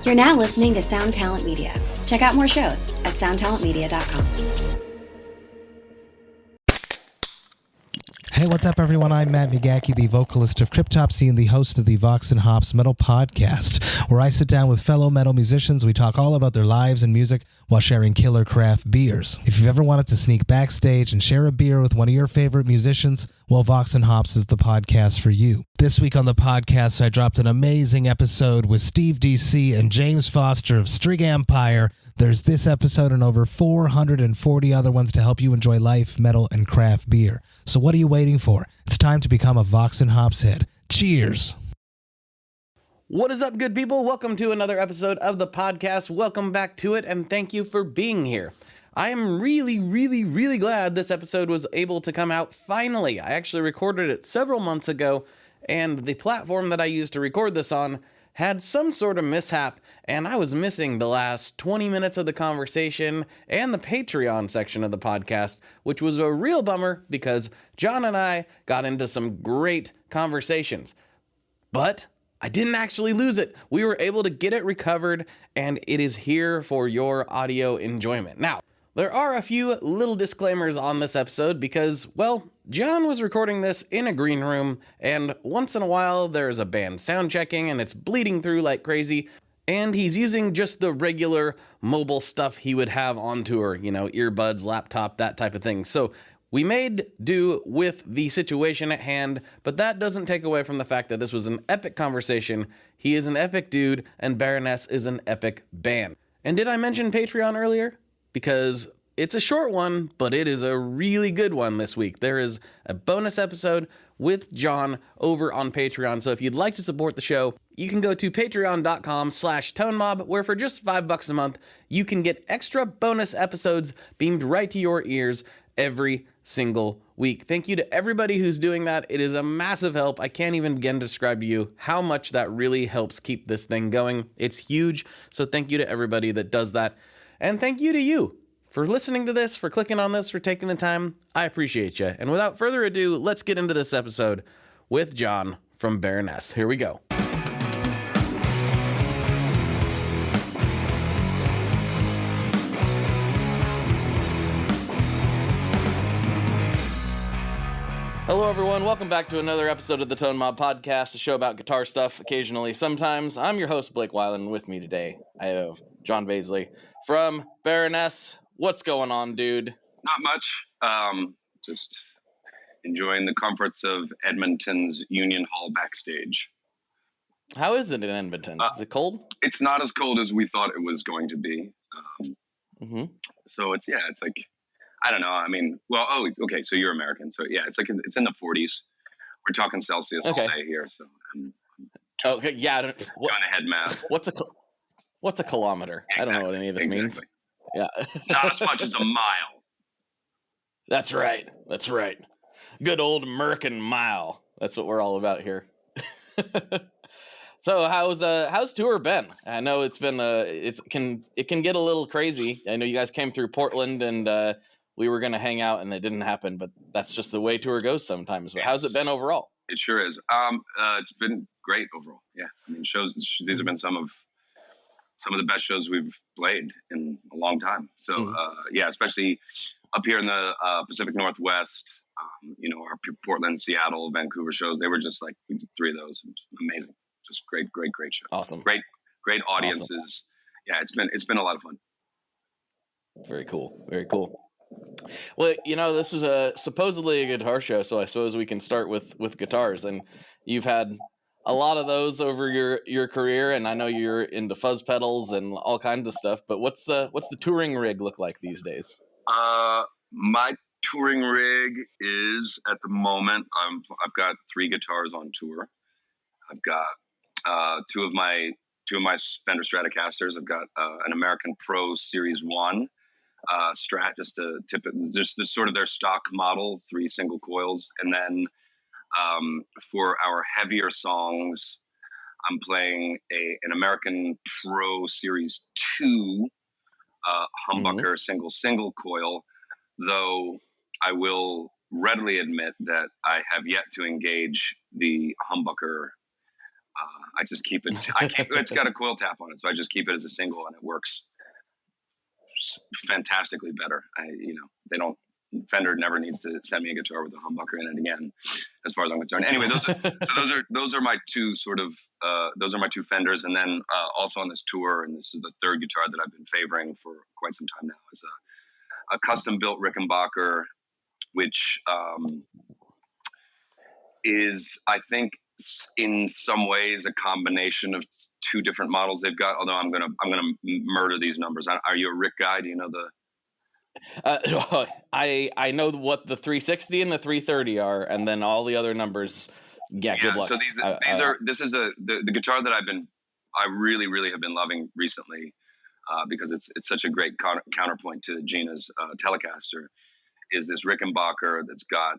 You're now listening to Sound Talent Media. Check out more shows at soundtalentmedia.com. Hey, what's up, everyone? I'm Matt McGackie, the vocalist of Cryptopsy and the host of the Vox and Hops Metal Podcast, where I sit down with fellow metal musicians. We talk all about their lives and music while sharing killer craft beers. If you've ever wanted to sneak backstage and share a beer with one of your favorite musicians, well, Vox and Hops is the podcast for you. This week on the podcast, I dropped an amazing episode with Steve DC and James Foster of Strig Empire. There's this episode and over 440 other ones to help you enjoy life, metal, and craft beer. So what are you waiting for? It's time to become a Vox and Hops head. Cheers! What is up, good people? Welcome to another episode of the podcast. Welcome back to it, and thank you for being here. I am really glad this episode was able to come out finally. I actually recorded it several months ago, and the platform that I used to record this on had some sort of mishap, and I was missing the last 20 minutes of the conversation and the Patreon section of the podcast, which was a real bummer because John and I got into some great conversations. But I didn't actually lose it. We were able to get it recovered, and it is here for your audio enjoyment. Now, there are a few little disclaimers on this episode because, well, John was recording this in a green room, and once in a while there's a band sound checking and it's bleeding through like crazy, and he's using just the regular mobile stuff he would have on tour, you know, earbuds, laptop, that type of thing. So we made do with the situation at hand, but that doesn't take away from the fact that this was an epic conversation. He is an epic dude, and Baroness is an epic band. And did I mention Patreon earlier? Because it's a short one, but it is a really good one this week. There is a bonus episode with John over on Patreon. So if you'd like to support the show, you can go to patreon.com/tonemob, where for just $5 a month, you can get extra bonus episodes beamed right to your ears every single week. Thank you to everybody who's doing that. It is a massive help. I can't even begin to describe to you how much that really helps keep this thing going. It's huge. So thank you to everybody that does that. And thank you to you for listening to this, for clicking on this, for taking the time. I appreciate you. And without further ado, let's get into this episode with John from Baroness. Here we go. Hello, everyone. Welcome back to another episode of the Tone Mob Podcast, a show about guitar stuff, occasionally, sometimes. I'm your host, Blake Wyland. With me today, I have John Baizley from Baroness. What's going on, dude? Not much. Just enjoying the comforts of Edmonton's Union Hall backstage. How is it in Edmonton? Is it cold? It's not as cold as we thought it was going to be. So it's like, I don't know. I mean, well, okay. So you're American. So yeah, it's in the 40s. We're talking Celsius all day here. So okay. Yeah. Trying to head math. What's a kilometer? Exactly. I don't know what any of this means. Yeah. Not as much as a mile. That's right. Good old American mile. That's what we're all about here. So how's tour been? I know it's been it can get a little crazy. I know you guys came through Portland and we were going to hang out and it didn't happen, but that's just the way tour goes sometimes. But how's it been overall? It sure is. It's been great overall. Yeah. I mean, these have been some of the best shows we've played in a long time. So, especially up here in the Pacific Northwest, our Portland, Seattle, Vancouver shows, they were just like, we did 3 of those. It was amazing. Just great shows. Awesome. Great audiences. Awesome. Yeah, it's been a lot of fun. Very cool. Well, this is supposedly a guitar show, so I suppose we can start with guitars. And you've had a lot of those over your career, and I know you're into fuzz pedals and all kinds of stuff. But what's the touring rig look like these days? My touring rig is at the moment I've got 3 guitars on tour. I've got two of my Fender Stratocasters. I've got an American Pro Series 1. Strat, just a tip, just sort of their stock model, 3 single coils, and then for our heavier songs, I'm playing an American Pro Series 2 humbucker single coil, though I will readily admit that I have yet to engage the humbucker I just keep it. It's got a coil tap on it, so I just keep it as a single, and it works fantastically better. Fender never needs to send me a guitar with a humbucker in it again, as far as I'm concerned. Anyway, those are my two those are my two Fenders, and then also on this tour, and this is the third guitar that I've been favoring for quite some time now, is a custom built Rickenbacker, which is, I think, in some ways a combination of two different models they've got. Although I'm gonna murder these numbers. Are you a Rick guy? Do you know the? I know what the 360 and the 330 are, and then all the other numbers. Yeah, good luck. So this is the guitar that I really, really have been loving recently, because it's such a great counterpoint to Gina's Telecaster. Is this Rickenbacker that's got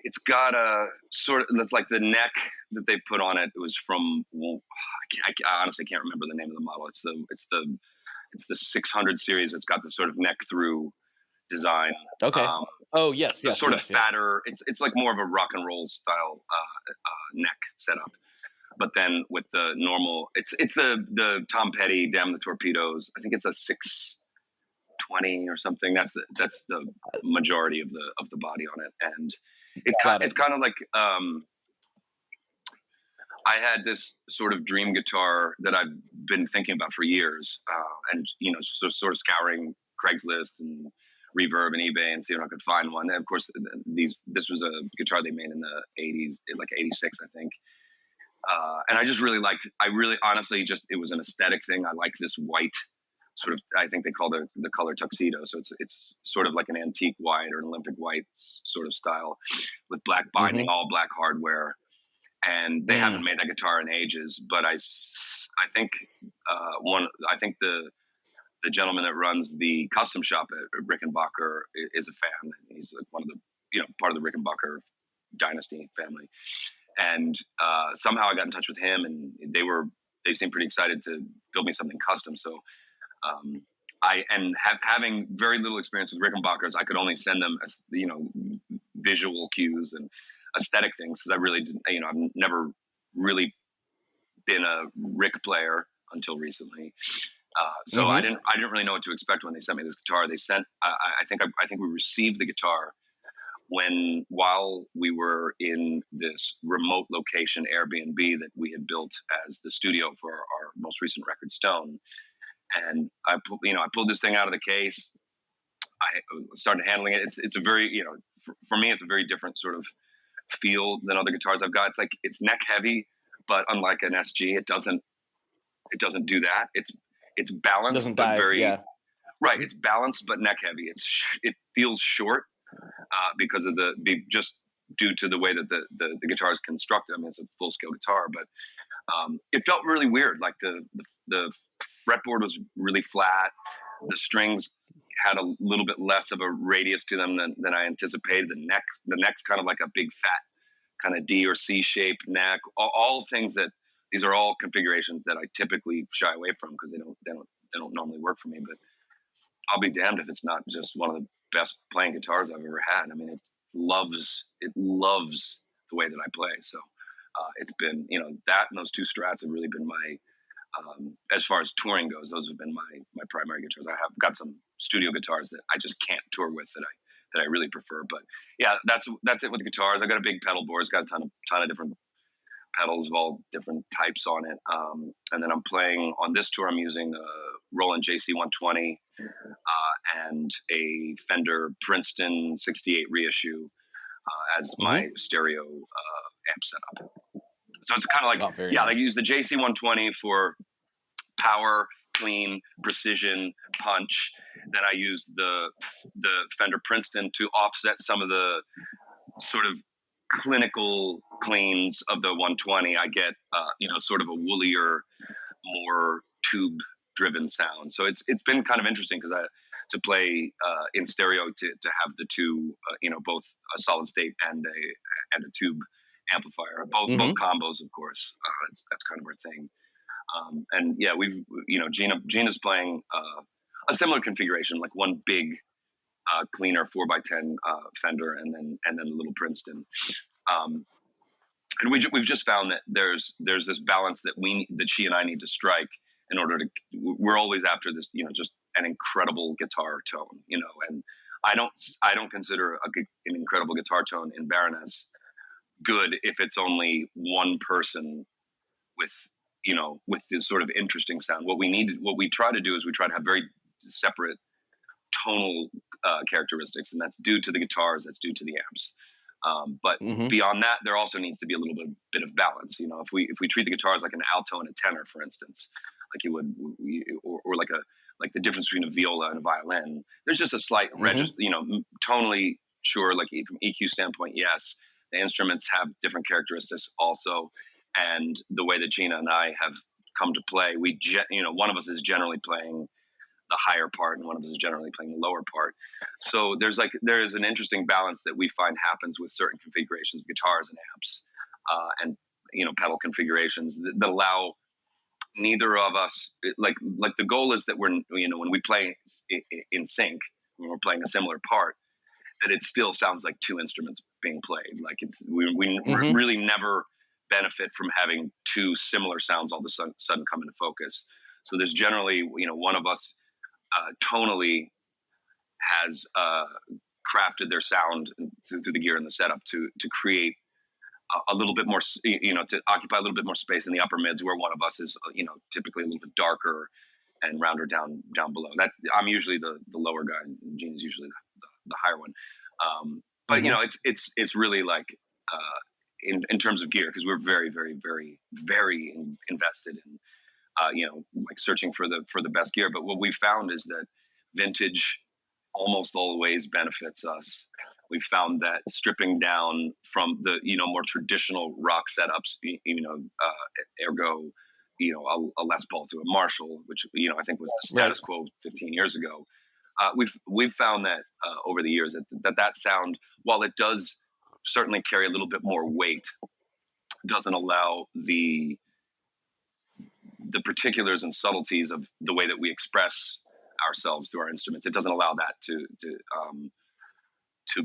it's got a sort of, that's like the neck that they put on it. It was from, I honestly can't remember the name of the model. It's the 600 series. It's got the sort of neck through design. Okay. Yes. Sort of fatter. It's like more of a rock and roll style neck setup. But then with the normal, it's the Tom Petty Damn the Torpedoes. I think it's a 620 or something. That's the majority of the body on it, and it's kind of like I had this sort of dream guitar that I've been thinking about for years, and sort of scouring Craigslist and Reverb and eBay and seeing if I could find one. And of course, this was a guitar they made in the 80s, like 86, I think. And I just really liked. Honestly, it was an aesthetic thing. I like this white sort of. I think they call the color tuxedo. So it's sort of like an antique white or an Olympic white sort of style with black binding, all black hardware. And they haven't made that guitar in ages. But I think the gentleman that runs the custom shop at Rickenbacker is a fan. He's like one of the part of the Rickenbacker dynasty family. And somehow I got in touch with him, and they seemed pretty excited to build me something custom. So having very little experience with Rickenbackers, I could only send them visual cues and aesthetic things, because I really didn't. I've never really been a Rick player until recently. So I didn't really know what to expect when they sent me this guitar. I think we received the guitar while we were in this remote location Airbnb that we had built as the studio for our most recent record, Stone. And I pulled this thing out of the case. I started handling it. It's a very, for me, it's a very different sort of feel than other guitars I've got. It's neck heavy, but unlike an SG, it doesn't do that. It's balanced, doesn't but dive, right. It's balanced, but neck heavy. It feels short. Because of just due to the way that the guitar is constructed. I mean, it's a full scale guitar, but it felt really weird. Like the fretboard was really flat. The strings had a little bit less of a radius to them than I anticipated. The neck's kind of like a big fat kind of D or C shaped neck. All things that these are all configurations that I typically shy away from because they don't normally work for me. But I'll be damned if it's not just one of the best playing guitars I've ever had. I mean, it loves the way that I play. So it's been, that and those two Strats have really been my, as far as touring goes, those have been my primary guitars. I have got some studio guitars that I just can't tour with that I really prefer. But yeah, that's it with the guitars. I got a big pedal board. It's got a ton of different pedals of all different types on it. And then I'm playing on this tour. I'm using a Roland JC120 and a Fender Princeton 68 reissue as my stereo amp setup. So it's kind of like, nice. I use the JC120 for power, clean, precision, punch. Then I use the Fender Princeton to offset some of the sort of clinical cleans of the 120. I get sort of a woollier, more tube driven sound. So it's been kind of interesting because to play in stereo to have the two both a solid state and a tube amplifier, both combos, of course. That's kind of our thing. And yeah, we've Gina's playing a similar configuration, like one big cleaner 4x10 Fender and then a little Princeton. and we've just found that there's this balance that she and I need to strike in order to. We're always after this, just an incredible guitar tone, and I don't consider an incredible guitar tone in Baroness good if it's only one person with this sort of interesting sound. What we try to do is we try to have very separate tonal characteristics, and that's due to the guitars, that's due to the amps. But beyond that, there also needs to be a little bit of balance. If we treat the guitars like an alto and a tenor, for instance, like you would, or like the difference between a viola and a violin, there's just a slight tonally, sure, like from EQ standpoint, yes, the instruments have different characteristics also, and the way that Gina and I have come to play, one of us is generally playing the higher part and one of us is generally playing the lower part. So there is an interesting balance that we find happens with certain configurations of guitars and amps, and pedal configurations that allow neither of us, like the goal is that when we play in sync, when we're playing a similar part, that it still sounds like two instruments being played. Like we really never benefit from having two similar sounds all of a sudden come into focus. So there's generally, one of us tonally has crafted their sound through the gear and the setup to create a little bit more, to occupy a little bit more space in the upper mids, where one of us is, typically a little bit darker and rounder down below. I'm usually the lower guy, and Gene's usually the higher one. But it's really like in terms of gear, because we're very, very, very, very invested in like searching for the best gear. But what we found is that vintage almost always benefits us. We found that stripping down from the more traditional rock setups, ergo, a Les Paul to a Marshall, which I think was the status quo 15 years ago. We've found that over the years that sound, while it does certainly carry a little bit more weight, doesn't allow the particulars and subtleties of the way that we express ourselves through our instruments. It doesn't allow that to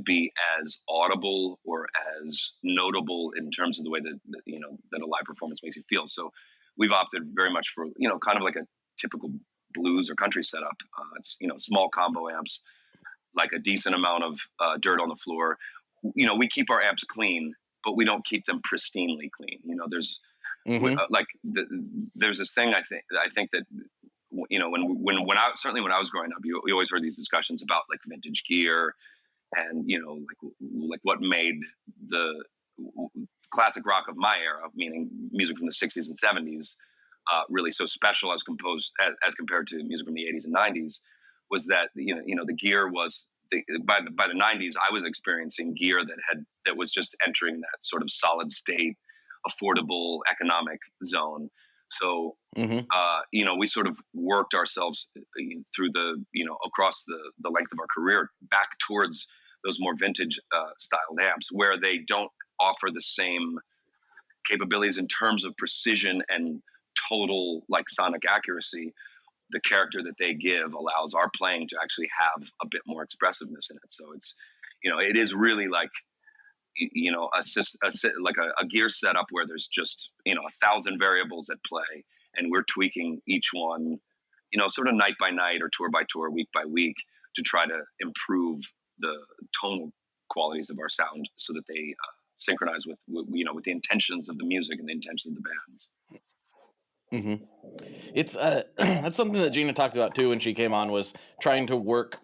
be as audible or as notable in terms of the way that that a live performance makes you feel. So we've opted very much for kind of like a typical blues or country setup. It's small combo amps, like a decent amount of dirt on the floor. We keep our amps clean, but we don't keep them pristinely clean. There's there's this thing I think that when I was growing up, you always heard these discussions about like vintage gear and like what made the classic rock of my era, meaning music from the 60s and 70s, really so special as compared to music from the 80s and 90s, was that the gear was by the 90s I was experiencing gear that was just entering that sort of solid state, affordable economic zone. So we sort of worked ourselves through across the length of our career back towards those more vintage styled amps, where they don't offer the same capabilities in terms of precision and total like sonic accuracy. The character that they give allows our playing to actually have a bit more expressiveness in it. So it's it is really like a gear setup where there's just 1,000 variables at play, and we're tweaking each one sort of night by night or tour by tour, week by week, to try to improve the tonal qualities of our sound so that they synchronize with the intentions of the music and the intentions of the bands. It's that's something that Gina talked about too when she came on, was trying to work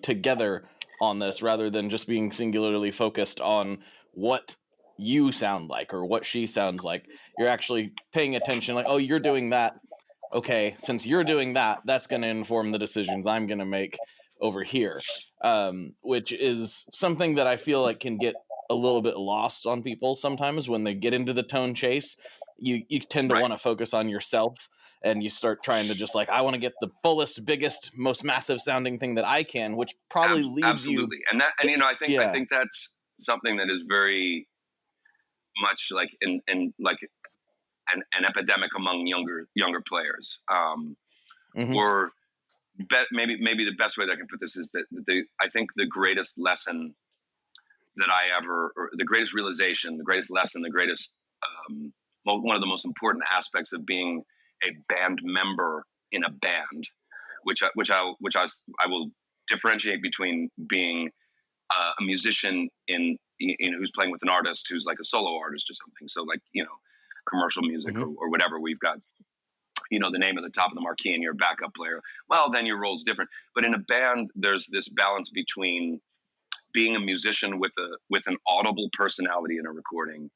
together on this rather than just being singularly focused on what you sound like or what she sounds like. You're actually paying attention, like, oh, you're doing that. Okay, since you're doing that, that's going to inform the decisions I'm going to make over here, which is something that I feel like can get a little bit lost on people sometimes when they get into the tone chase. You tend to want to focus on yourself, and you start trying to just like, I want to get the fullest, biggest, most massive sounding thing that I can, which probably leads you. I think that's something that is very much like in like an epidemic among younger players. Or maybe the best way that I can put this is that I think the greatest lesson that or the greatest realization, the greatest lesson, the greatest one of the most important aspects of being a band member in a band, I will differentiate between being a musician who's playing with an artist who's like a solo artist or something. So like, commercial music or whatever, we've got, the name at the top of the marquee and you're a backup player. Well, then your role's different. But in a band, there's this balance between being a musician with an audible personality in a recording,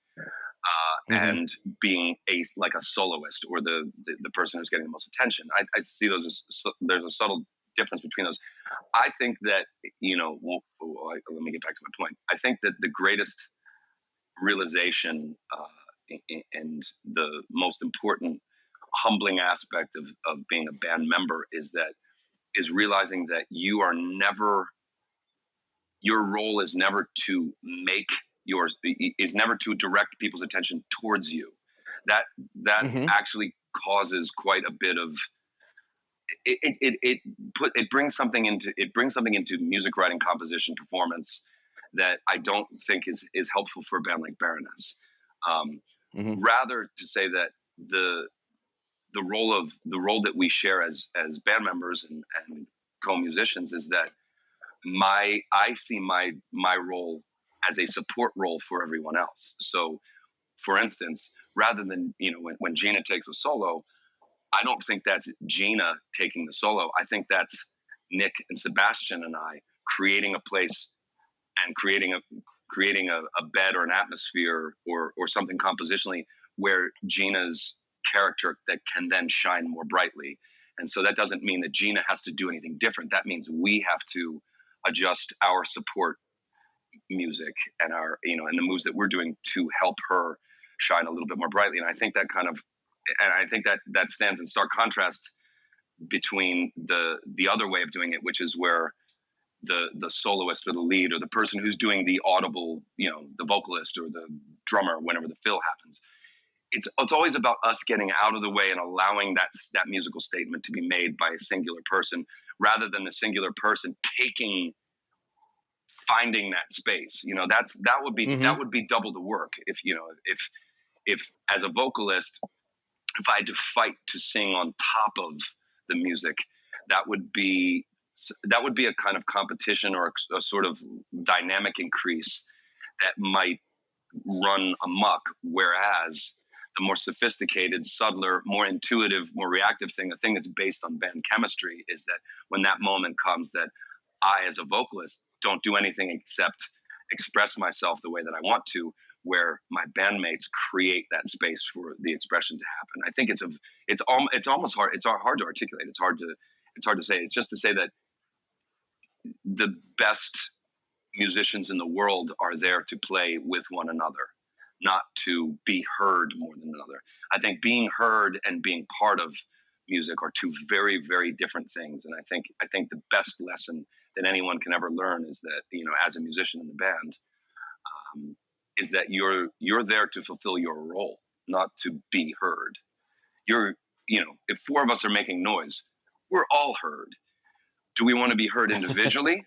and being a soloist or the person who's getting the most attention. I see those there's a subtle difference between those. I think that, let me get back to my point. I think that the greatest realization and the most important humbling aspect of being a band member is realizing that your role is never to is never to direct people's attention towards you. That actually causes quite a bit of it brings something into music writing, composition, performance that I don't think is helpful for a band like Baroness. Rather to say that the role that we share as band members and co-musicians is that I see my role as a support role for everyone else. So, for instance, rather than when Gina takes a solo, I don't think that's Gina taking the solo. I think that's Nick and Sebastian and I creating a place and creating a bed or an atmosphere or something compositionally where Gina's character that can then shine more brightly. And so that doesn't mean that Gina has to do anything different. That means we have to adjust our support music and our and the moves that we're doing to help her shine a little bit more brightly. And I think that stands in stark contrast between the other way of doing it, which is where the soloist or the lead or the person who's doing the audible, the vocalist or the drummer, whenever the fill happens, it's always about us getting out of the way and allowing that musical statement to be made by a singular person, rather than the singular person finding that space. That would be double the work. If as a vocalist, if I had to fight to sing on top of the music, that would be a kind of competition or a sort of dynamic increase that might run amok. Whereas the more sophisticated, subtler, more intuitive, more reactive thing, the thing that's based on band chemistry, is that when that moment comes that I, as a vocalist, don't do anything except express myself the way that I want to, where my bandmates create that space for the expression to happen. I think it's almost hard. It's hard to articulate. It's hard to say. It's just to say that the best musicians in the world are there to play with one another, not to be heard more than another. I think being heard and being part of music are two very, very different things. And I think the best lesson that anyone can ever learn is that, as a musician in the band, is that you're there to fulfill your role, not to be heard. If four of us are making noise, we're all heard. Do we want to be heard individually,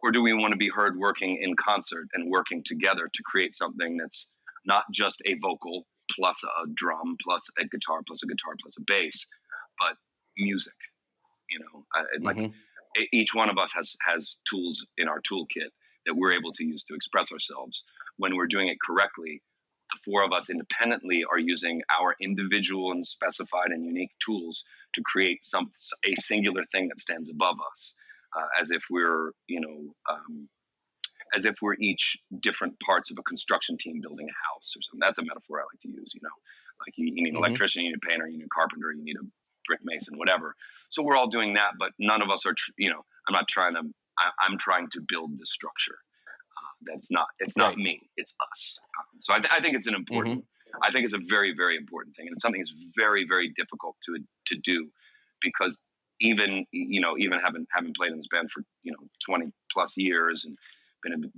or do we want to be heard working in concert and working together to create something that's not just a vocal plus a drum plus a guitar plus a bass, but music? Each one of us has tools in our toolkit that we're able to use to express ourselves. When we're doing it correctly, the four of us independently are using our individual and specified and unique tools to create a singular thing that stands above us, as if we're each different parts of a construction team building a house or something. That's a metaphor I like to use. Like you need an electrician, you need a painter, you need a carpenter, you need a brick mason, whatever. So we're all doing that, but none of us are. I'm trying to build this structure. It's not me, it's us. So I think it's an important, I think it's a very, very important thing. And it's something that's very, very difficult to do, because even having played in this band for, 20 plus years and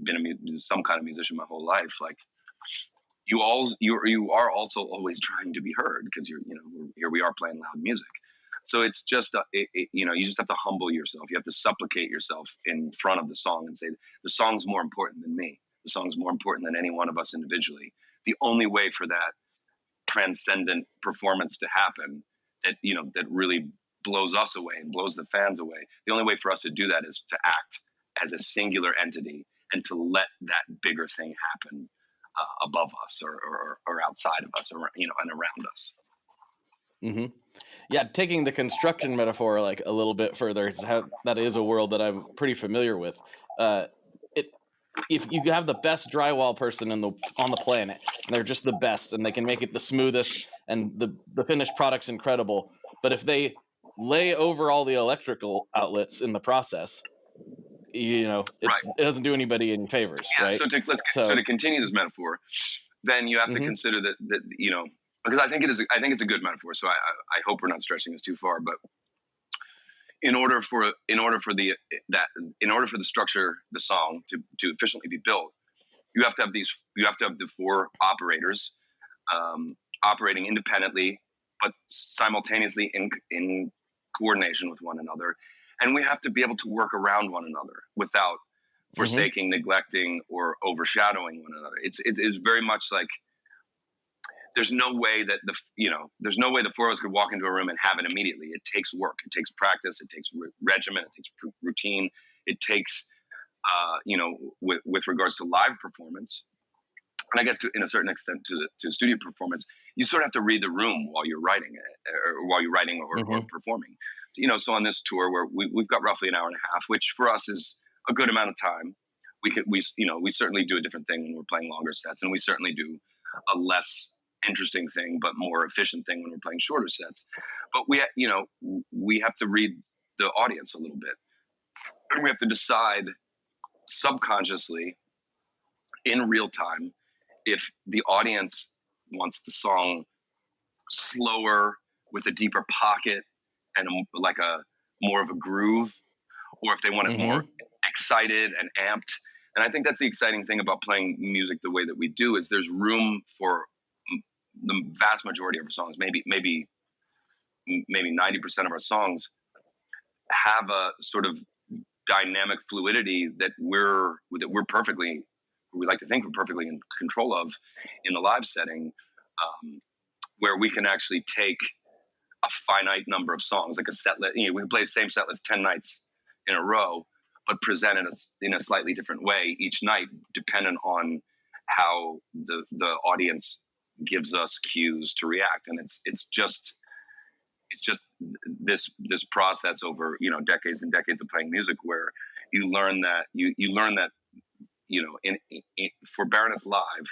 been some kind of musician my whole life, like you are also always trying to be heard, because here we are playing loud music. So it's just, you just have to humble yourself. You have to supplicate yourself in front of the song and say, the song's more important than me. The song's more important than any one of us individually. The only way for that transcendent performance to happen that, you know, that really blows us away and blows the fans away. The only way for us to do that is to act as a singular entity and to let that bigger thing happen above us or outside of us, or, you know, and around us. Mm-hmm. Yeah, taking the construction metaphor like a little bit further, that is a world that I'm pretty familiar with. If you have the best drywall person on the planet, and they're just the best, and they can make it the smoothest, and the finished product's incredible, but if they lay over all the electrical outlets in the process, you know, Right. it doesn't do anybody any favors, Yeah. right? So to continue this metaphor, then you have to Mhm. consider that, you know, because I think it's a good metaphor. So I hope we're not stretching this too far, but in order for the structure, the song to efficiently be built, you have to have the four operators operating independently, but simultaneously in coordination with one another. And we have to be able to work around one another without forsaking, neglecting, or overshadowing one another. It is very much like there's no way that there's no way the four of us could walk into a room and have it immediately. It takes work. It takes practice. It takes regimen. It takes routine. It takes, with regards to live performance, and I guess in a certain extent to studio performance, you sort of have to read the room while you're writing it, or while you're writing or performing. So on this tour where we've got roughly an hour and a half, which for us is a good amount of time. We certainly do a different thing when we're playing longer sets, and we certainly do a less interesting thing but more efficient thing when we're playing shorter sets. But we have to read the audience a little bit, and we have to decide subconsciously in real time if the audience wants the song slower with a deeper pocket and like a more of a groove, or if they want it more excited and amped. And I think that's the exciting thing about playing music the way that we do, is there's room for the vast majority of our songs, maybe 90% of our songs have a sort of dynamic fluidity that we like to think we're perfectly in control of in the live setting, where we can actually take a finite number of songs, like a set list. We can play the same set list 10 nights in a row, but present it in a slightly different way each night, dependent on how the audience gives us cues to react. And it's just this process over decades and decades of playing music, where you learn that for Baroness live,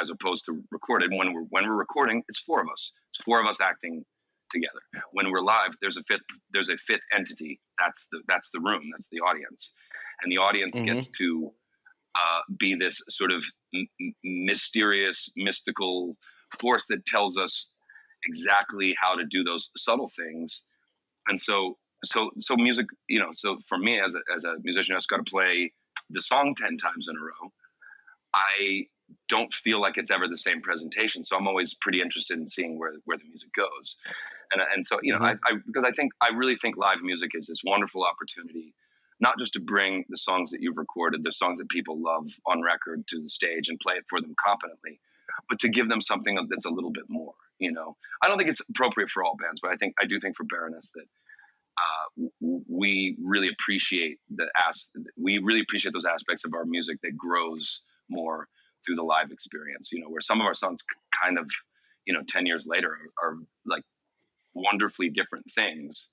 as opposed to recorded, when we're recording, it's four of us. It's four of us acting together. When we're live, there's a fifth entity. That's the room. That's the audience, and the audience gets to be this sort of mysterious, mystical force that tells us exactly how to do those subtle things. And so music, so for me as a musician, I just got to play the song 10 times in a row. I don't feel like it's ever the same presentation, so I'm always pretty interested in seeing where the music goes. And so because I really think live music is this wonderful opportunity, not just to bring the songs that you've recorded, the songs that people love on record, to the stage and play it for them competently, but to give them something that's a little bit more. I don't think it's appropriate for all bands, but I do think for Baroness that we really appreciate those aspects of our music that grows more through the live experience. Where some of our songs kind of 10 years later are like wonderfully different things.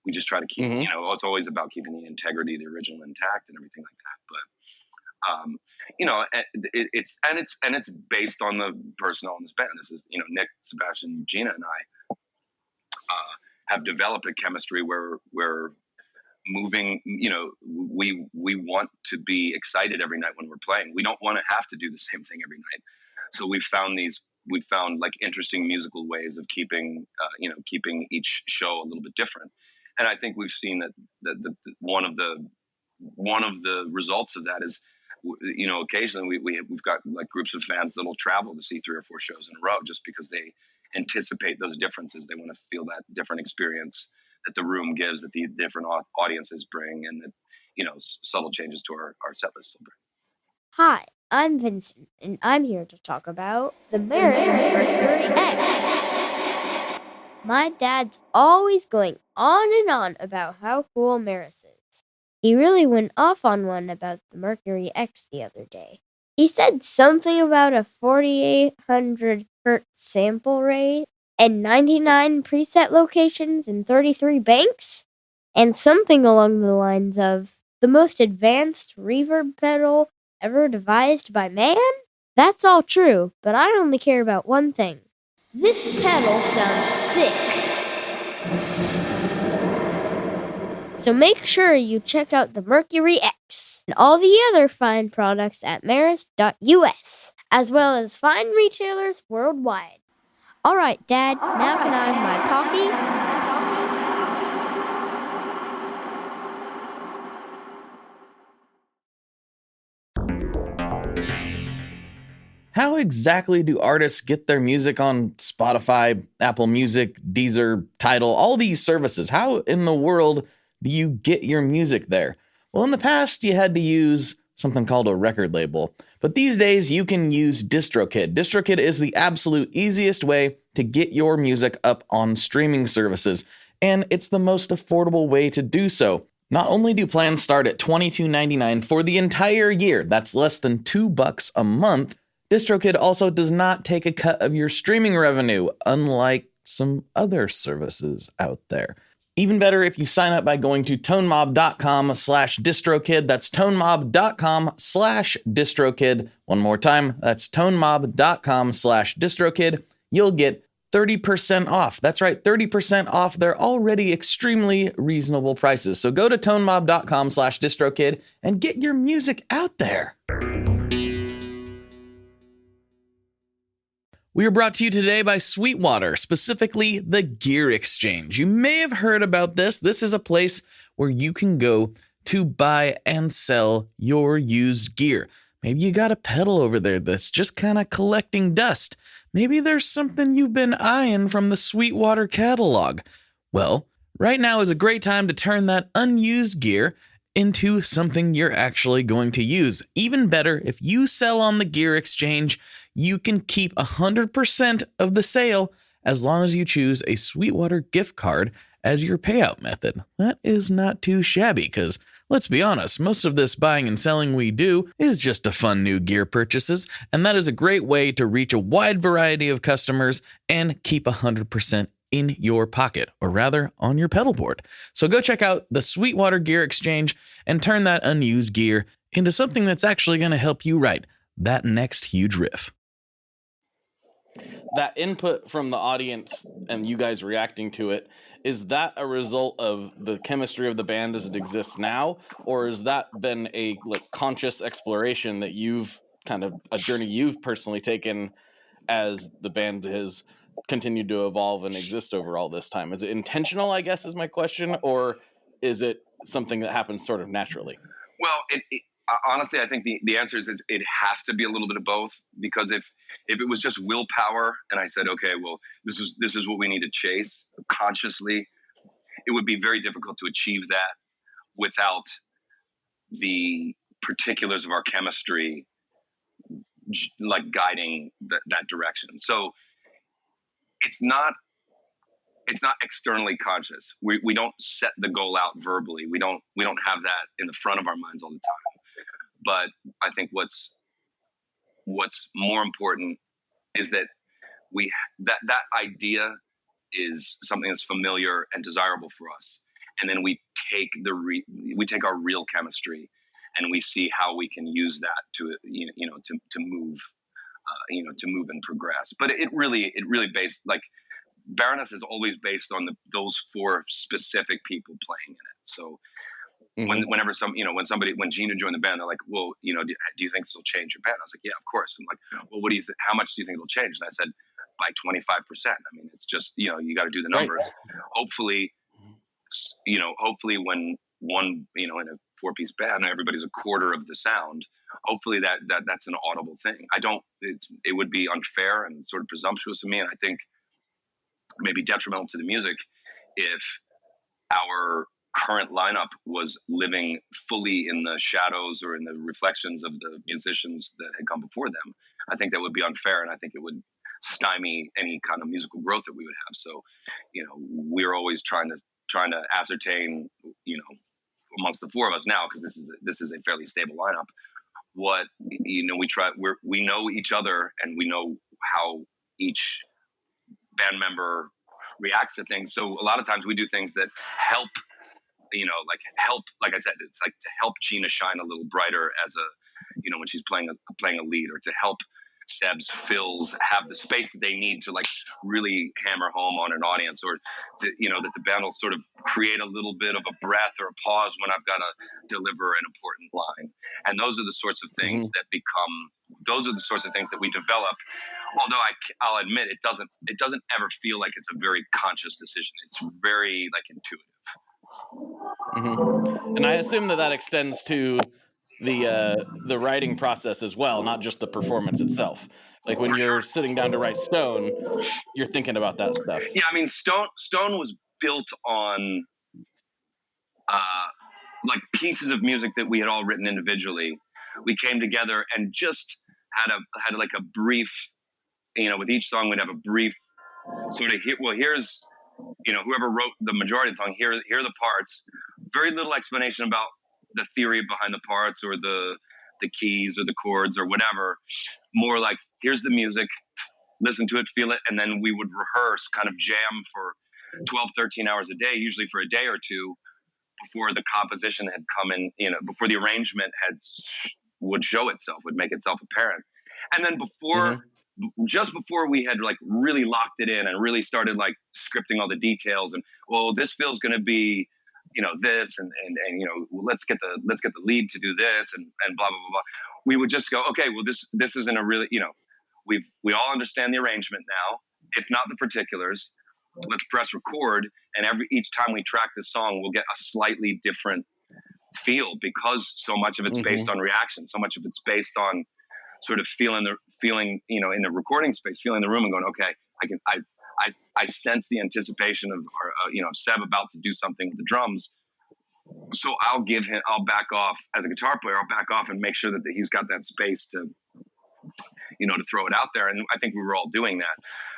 We just try to keep it's always about keeping the integrity of the original intact and everything like that. But it's based on the personnel in this band. This is Nick, Sebastian, Gina, and I have developed a chemistry where we're moving. We want to be excited every night when we're playing. We don't want to have to do the same thing every night. So we found like interesting musical ways of keeping each show a little bit different. And I think we've seen that one of the results of that is, occasionally we've got like groups of fans that'll travel to see 3 or 4 shows in a row just because they anticipate those differences. They want to feel that different experience that the room gives, that the different audiences bring, and that subtle changes to our set list will bring. Hi, I'm Vincent, and I'm here to talk about the Maris Mercury X. My dad's always going on and on about how cool Maris is. He really went off on one about the Mercury X the other day. He said something about a 4,800 hertz sample rate and 99 preset locations in 33 banks, and something along the lines of the most advanced reverb pedal ever devised by man? That's all true, but I only care about one thing. This pedal sounds sick. So make sure you check out the Mercury X and all the other fine products at maris.us, as well as fine retailers worldwide. All right, Dad, now can I have my Pocky? How exactly do artists get their music on Spotify, Apple Music, Deezer, Tidal, all these services? How in the world do you get your music there? Well, in the past, you had to use something called a record label. But these days, you can use DistroKid. DistroKid is the absolute easiest way to get your music up on streaming services. And it's the most affordable way to do so. Not only do plans start at $22.99 for the entire year, that's less than $2 a month, DistroKid also does not take a cut of your streaming revenue, unlike some other services out there. Even better if you sign up by going to tonemob.com/distrokid. That's tonemob.com/distrokid. One more time, that's tonemob.com/distrokid. You'll get 30% off. That's right, 30% off their already extremely reasonable prices. So go to tonemob.com/distrokid and get your music out there. We are brought to you today by Sweetwater, specifically the Gear Exchange. You may have heard about this. This is a place where you can go to buy and sell your used gear. Maybe you got a pedal over there that's just kind of collecting dust. Maybe there's something you've been eyeing from the Sweetwater catalog. Well, right now is a great time to turn that unused gear into something you're actually going to use. Even better, if you sell on the Gear Exchange, you can keep 100% of the sale as long as you choose a Sweetwater gift card as your payout method. That is not too shabby because, let's be honest, most of this buying and selling we do is just to fund new gear purchases, and that is a great way to reach a wide variety of customers and keep 100% in your pocket, or rather on your pedal board. So go check out the Sweetwater Gear Exchange and turn that unused gear into something that's actually going to help you write that next huge riff. That input from the audience and you guys reacting to it, is that a result of the chemistry of the band as it exists now, or has that been a conscious exploration that you've kind of a journey you've personally taken as the band has continued to evolve and exist over all this time? Is it intentional, I guess, is my question, or is it something that happens sort of naturally? Well, honestly, I think the answer is it has to be a little bit of both, because if it was just willpower and I said, okay, well, this is what we need to chase consciously, it would be very difficult to achieve that without the particulars of our chemistry guiding that direction. So it's not externally conscious. We don't set the goal out verbally. We don't have that in the front of our minds all the time. But I think what's more important is that that idea is something that's familiar and desirable for us, and then we take our real chemistry and we see how we can use that to move and progress. But it really based, like, Baroness is always based on those four specific people playing in it. So whenever when Gina joined the band, they're like, well, do you think this will change your band? I was like, yeah, of course. I'm like, well, what do you how much do you think it'll change? And I said, by 25%. I mean, it's just, you got to do the numbers. Right. Hopefully when one, in a 4-piece band, everybody's a quarter of the sound. Hopefully that's an audible thing. It would be unfair and sort of presumptuous of me. And I think maybe detrimental to the music if our current lineup was living fully in the shadows or in the reflections of the musicians that had come before them, I think that would be unfair, and I think it would stymie any kind of musical growth that we would have. So, we're always trying to ascertain, amongst the four of us now, because this is a fairly stable lineup, what we know each other, and we know how each band member reacts to things. So a lot of times we do things that help, like I said, it's like to help Gina shine a little brighter as when she's playing a lead, or to help Seb's fills have the space that they need to really hammer home on an audience, or to, that the band will sort of create a little bit of a breath or a pause when I've got to deliver an important line. And those are the sorts of things those are the sorts of things that we develop. Although I'll admit it doesn't ever feel like it's a very conscious decision. It's very intuitive. And I assume that extends to the writing process as well, not just the performance itself. Like when you're sitting down to write Stone, you're thinking about that stuff. Yeah, I mean, Stone was built on pieces of music that we had all written individually. We came together and just had a brief, with each song we'd have a brief sort of here's whoever wrote the majority of the song, here are the parts. Very little explanation about the theory behind the parts or the keys or the chords or whatever. More like, here's the music, listen to it, feel it, and then we would rehearse, kind of jam for 12, 13 hours a day, usually for a day or two, before the composition had come in, before the arrangement would show itself, would make itself apparent. And then just before we had really locked it in and really started scripting all the details, and this feels going to be this and let's get the lead to do this and blah blah blah blah. We would just go, okay, well this isn't a really, we all understand the arrangement now, if not the particulars. Let's press record, and each time we track this song, we'll get a slightly different feel, because so much of it's based on reaction, so much of it's based on sort of feeling in the recording space, feeling the room and going, okay, I sense the anticipation of Seb about to do something with the drums. So I'll back off as a guitar player. I'll back off and make sure that he's got that space to throw it out there. And I think we were all doing that.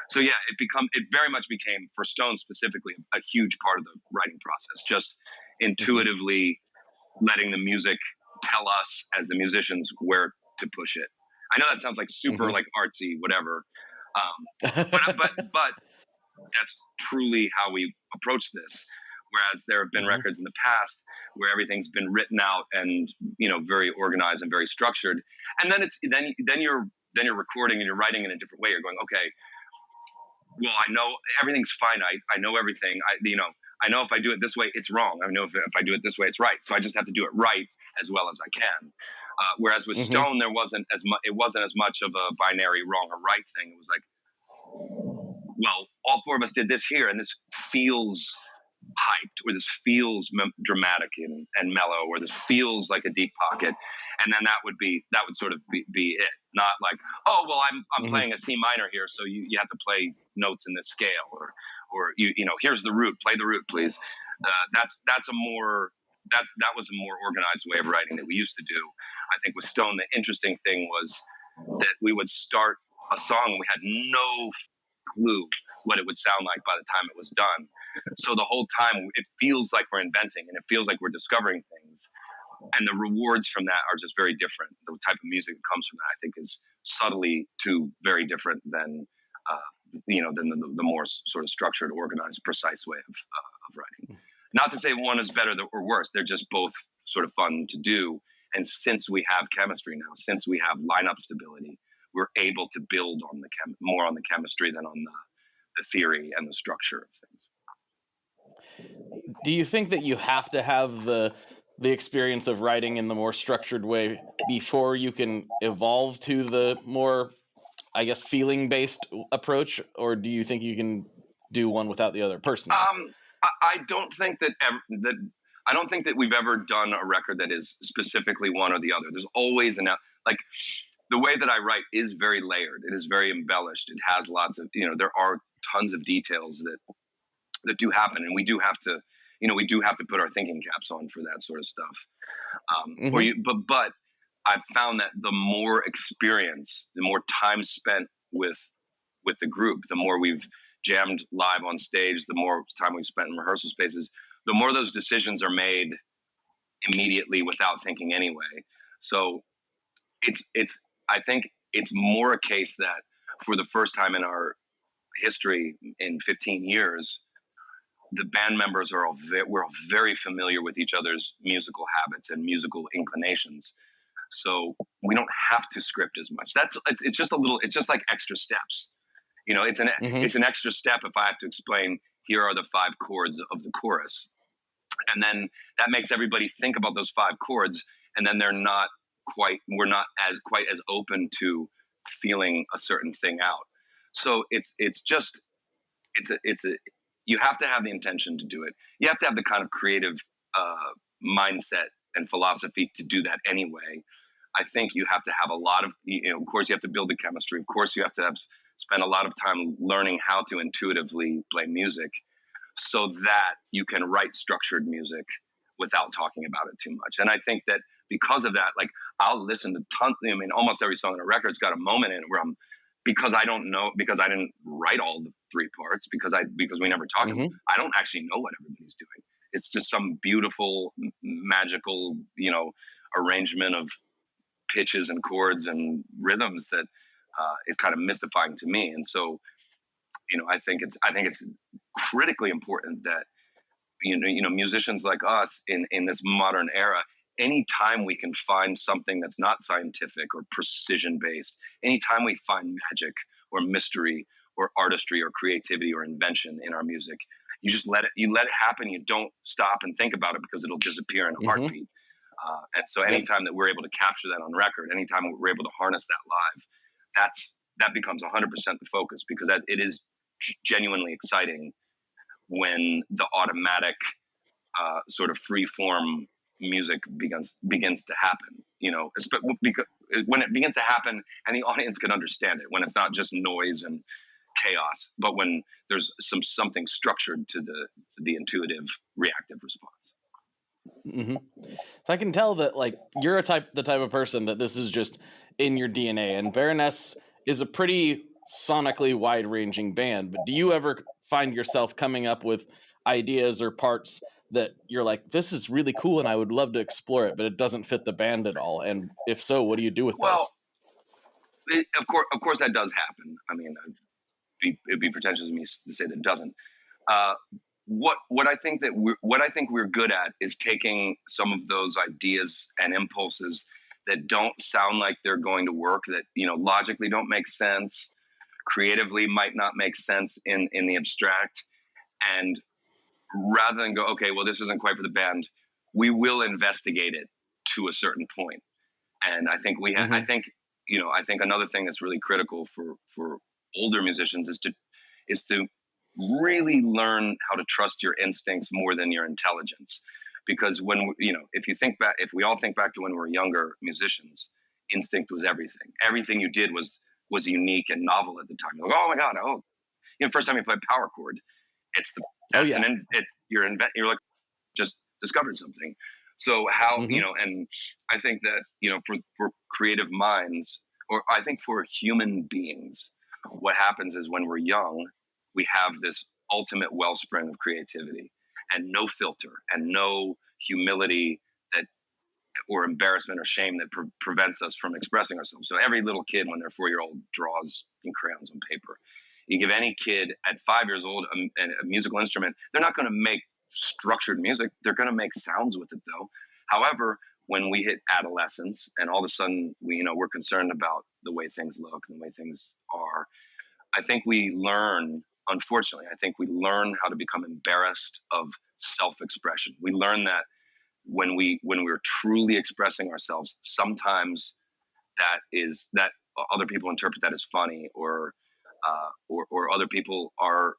So yeah, it very much became, for Stone specifically, a huge part of the writing process, just intuitively letting the music tell us as the musicians where to push it. I know that sounds like super artsy, whatever. But that's truly how we approach this. Whereas there have been records in the past where everything's been written out and very organized and very structured, and then you're recording and you're writing in a different way. You're going, okay, well, I know everything's finite. I know everything. I know if I do it this way, it's wrong. I know if I do it this way, it's right. So I just have to do it right as well as I can. Whereas with Stone, it wasn't as much of a binary wrong or right thing. It was like, well, all four of us did this here, and this feels hyped, or this feels dramatic and mellow, or this feels like a deep pocket, and then that would sort of be it. Not like, oh well, I'm playing a C minor here, so you have to play notes in this scale, or here's the root, play the root, please. That was a more organized way of writing that we used to do. I think with Stone, the interesting thing was that we would start a song, we had no clue what it would sound like by the time it was done. So the whole time it feels like we're inventing, and it feels like we're discovering things. And the rewards from that are just very different. The type of music that comes from that, I think, is subtly very different than the more sort of structured, organized, precise way of writing. Not to say one is better or worse. They're just both sort of fun to do. And since we have chemistry now, since we have lineup stability, we're able to build on more on the chemistry than on the theory and the structure of things. Do you think that you have to have the experience of writing in the more structured way before you can evolve to the more, I guess, feeling-based approach, or do you think you can do one without the other person? I don't think that we've ever done a record that is specifically one or the other. There's always the way that I write is very layered. It is very embellished. It has lots of, there are tons of details that do happen, and we do have to, we do have to put our thinking caps on for that sort of stuff. Mm-hmm. But I've found that the more experience, the more time spent with the group, the more we've jammed live on stage, the more time we've spent in rehearsal spaces, the more those decisions are made immediately without thinking anyway. So I think it's more a case that for the first time in our history in 15 years, the band members we're all very familiar with each other's musical habits and musical inclinations. So we don't have to script as much. It's just like extra steps. It's Mm-hmm. an extra step if I have to explain, here are the 5 chords of the chorus. And then that makes everybody think about those 5 chords, and then we're not quite as open to feeling a certain thing out. So you have to have the intention to do it. You have to have the kind of creative mindset and philosophy to do that anyway. I think you have to have a lot of, of course you have to build the chemistry. Of course you have to spend a lot of time learning how to intuitively play music so that you can write structured music without talking about it too much. And I think that because of that, like, I'll listen to almost every song on a record's got a moment in it where because I didn't write all the 3 parts, because we never talked about it, I don't actually know what everybody's doing. It's just some beautiful, magical, arrangement of pitches and chords and rhythms that is kind of mystifying to me. And so, I think it's critically important that musicians like us in this modern era, anytime we can find something that's not scientific or precision based, anytime we find magic or mystery or artistry or creativity or invention in our music, you just let it happen. You don't stop and think about it, because it'll disappear in a heartbeat. And so anytime that we're able to capture that on record, anytime we're able to harness that live, that becomes 100% the focus, because it is genuinely exciting when the automatic sort of free form music begins to happen, because when it begins to happen and the audience can understand it, when it's not just noise and chaos, but when there's something structured to the intuitive reactive response. Mm-hmm. So I can tell that, like, you're the type of person that this is just in your DNA, and Baroness is a pretty sonically wide-ranging band. But do you ever find yourself coming up with ideas or parts that you're like, this is really cool and I would love to explore it, but it doesn't fit the band at all? And if so, what do you do with those? Of course that does happen. I mean, it'd be pretentious of me to say that it doesn't. What I think we're good at is taking some of those ideas and impulses that don't sound like they're going to work, that logically don't make sense, creatively might not make sense in the abstract, and rather than go, okay, well, this isn't quite for the band, we will investigate it to a certain point. And I think I think another thing that's really critical for older musicians is to really learn how to trust your instincts more than your intelligence. Because if we all think back to when we were younger musicians, instinct was everything. Everything you did was unique and novel at the time. Like, oh my God, first time you play a power chord, you're like, just discovered something. So how, and I think that, for creative minds, or I think for human beings, what happens is when we're young, we have this ultimate wellspring of creativity and no filter and no humility or embarrassment or shame that prevents us from expressing ourselves. So every little kid, when they're 4-year-old, draws in crayons on paper. You give any kid at 5 years old a musical instrument, they're not going to make structured music. They're going to make sounds with it, though. However, when we hit adolescence and all of a sudden we're concerned about the way things look and the way things are, I think we learn, unfortunately, how to become embarrassed of self-expression. We learn that when we're truly expressing ourselves, sometimes that other people interpret that as funny, or other people are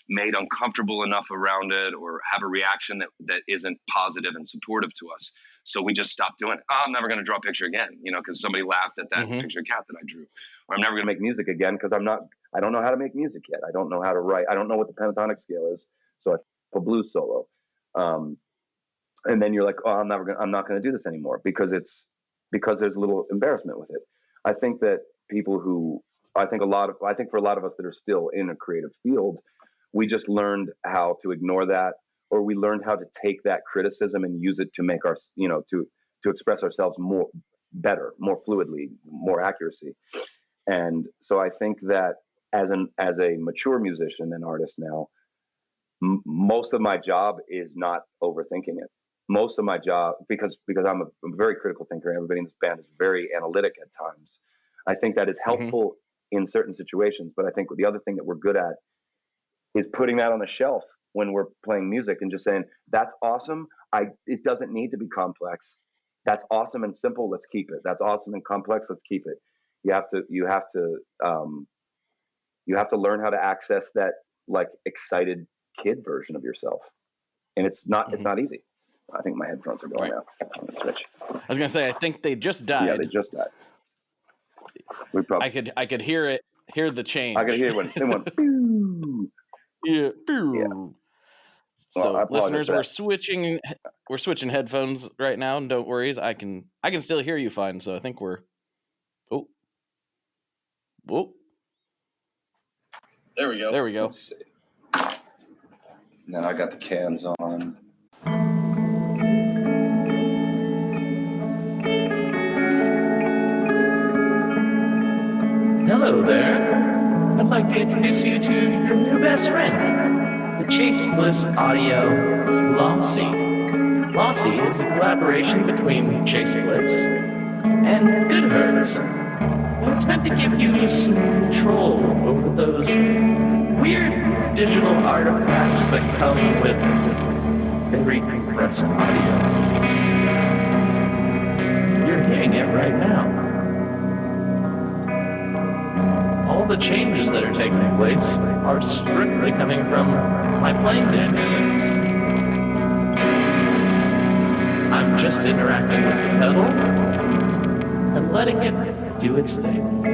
made uncomfortable enough around it, or have a reaction that isn't positive and supportive to us. So we just stop doing it. I'm never going to draw a picture again, because somebody laughed at that picture cat that I drew. Or I'm never going to make music again because I don't know how to make music yet. I don't know how to write. I don't know what the pentatonic scale is. So I a blues solo. And then you're like, oh, I'm not going to do this anymore because there's a little embarrassment with it. I think that I think for a lot of us that are still in a creative field, we just learned how to ignore that, or we learned how to take that criticism and use it to make our, to express ourselves better, more fluidly, more accuracy. And so I think that as a mature musician and artist now, most of my job is not overthinking it. Most of my job, because I'm a very critical thinker, everybody in this band is very analytic at times. I think that is helpful in certain situations, but I think the other thing that we're good at is putting that on the shelf when we're playing music and just saying, that's awesome. It doesn't need to be complex. That's awesome and simple. Let's keep it. That's awesome and complex. Let's keep it. You have to learn how to access that like excited kid version of yourself. And it's not easy. I think my headphones are going out. I'm gonna switch. I was gonna say, I think they just died. Yeah, they just died. I could hear the change. I could hear when it went. Pew. Yeah. Yeah. So well, listeners, we're switching headphones right now. And don't worry, I can still hear you fine. So I think we're. Oh. There we go. Let's see. Now I got the cans on. Hello there. I'd like to introduce you to your new best friend, the Chase Bliss Audio Lossy. Lossy is a collaboration between Chase Bliss and Good Hertz. And it's meant to give you some control over those weird digital artifacts that come with very compressed audio. You're hearing it right now. All the changes that are taking place are strictly coming from my playing dynamics. I'm just interacting with the pedal and letting it do its thing.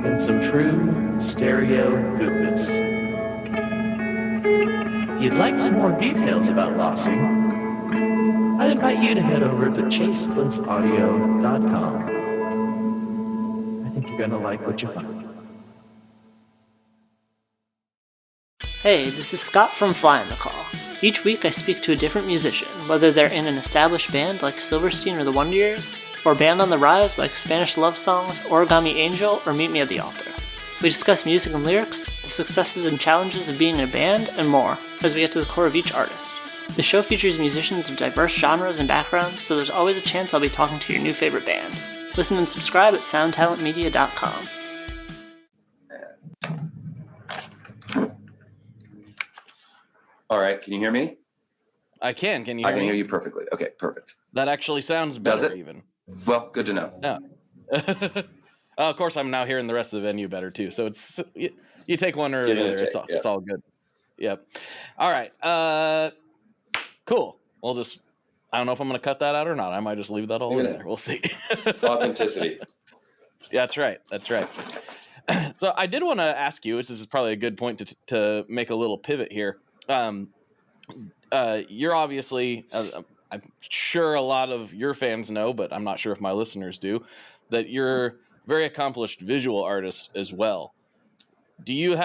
In some true stereo goodness. If you'd like some more details about Lossy, I'd invite you to head over to chaseblissaudio.com. I think you're going to like what you find. Hey, this is Scott from Fly on the Call. Each week I speak to a different musician, whether they're in an established band like Silverstein or the Wonder Years, or a band on the rise like Spanish Love Songs, Origami Angel, or Meet Me at the Altar. We discuss music and lyrics, the successes and challenges of being in a band, and more, as we get to the core of each artist. The show features musicians of diverse genres and backgrounds, so there's always a chance I'll be talking to your new favorite band. Listen and subscribe at soundtalentmedia.com. All right, can you hear me? I can. Can you hear me? I can hear you perfectly. Okay, perfect. That actually sounds better. Does it? Even. Well, good to know. Yeah. Of course, I'm now hearing the rest of the venue better too. So it's you take one or the other. It's all good. Yep. All right. Cool. We'll just. I don't know if I'm going to cut that out or not. I might just leave that all in there. We'll see. Authenticity. Yeah, that's right. That's right. So I did want to ask you, this is probably a good point to make a little pivot here. You're obviously, I'm sure a lot of your fans know, but I'm not sure if my listeners do, that you're a very accomplished visual artist as well. Do you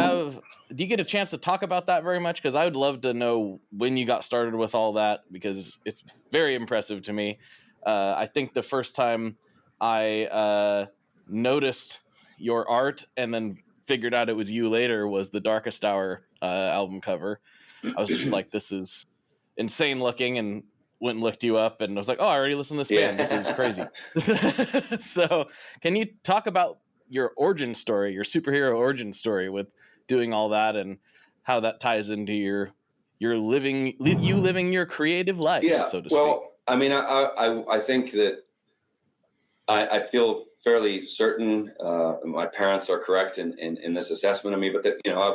get a chance to talk about that very much? Because I would love to know when you got started with all that, because it's very impressive to me. I think the first time I noticed your art and then figured out it was you later was the Darkest Hour album cover. I was just like, this is insane looking, and went and looked you up, and I was like, oh, I already listened to this band. This is crazy. So can you talk about your origin story, your superhero origin story with doing all that, and how that ties into your living your creative life, so to speak? Well, I mean, I think that I feel fairly certain my parents are correct in this assessment of me, but that, you know, I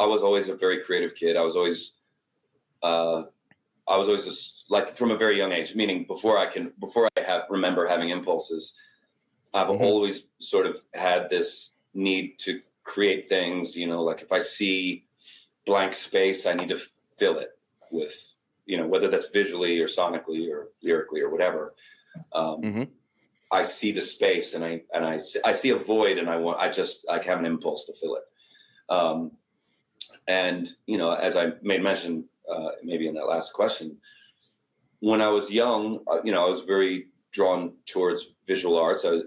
was always a very creative kid. I was always just, like, from a very young age, meaning before I remember having impulses, I've always sort of had this need to create things, you know, like if I see blank space, I need to fill it with, whether that's visually or sonically or lyrically or whatever. I see the space and I see a void, and I have an impulse to fill it. And, as I made mention, maybe in that last question, when I was young, I was very drawn towards visual arts. I was,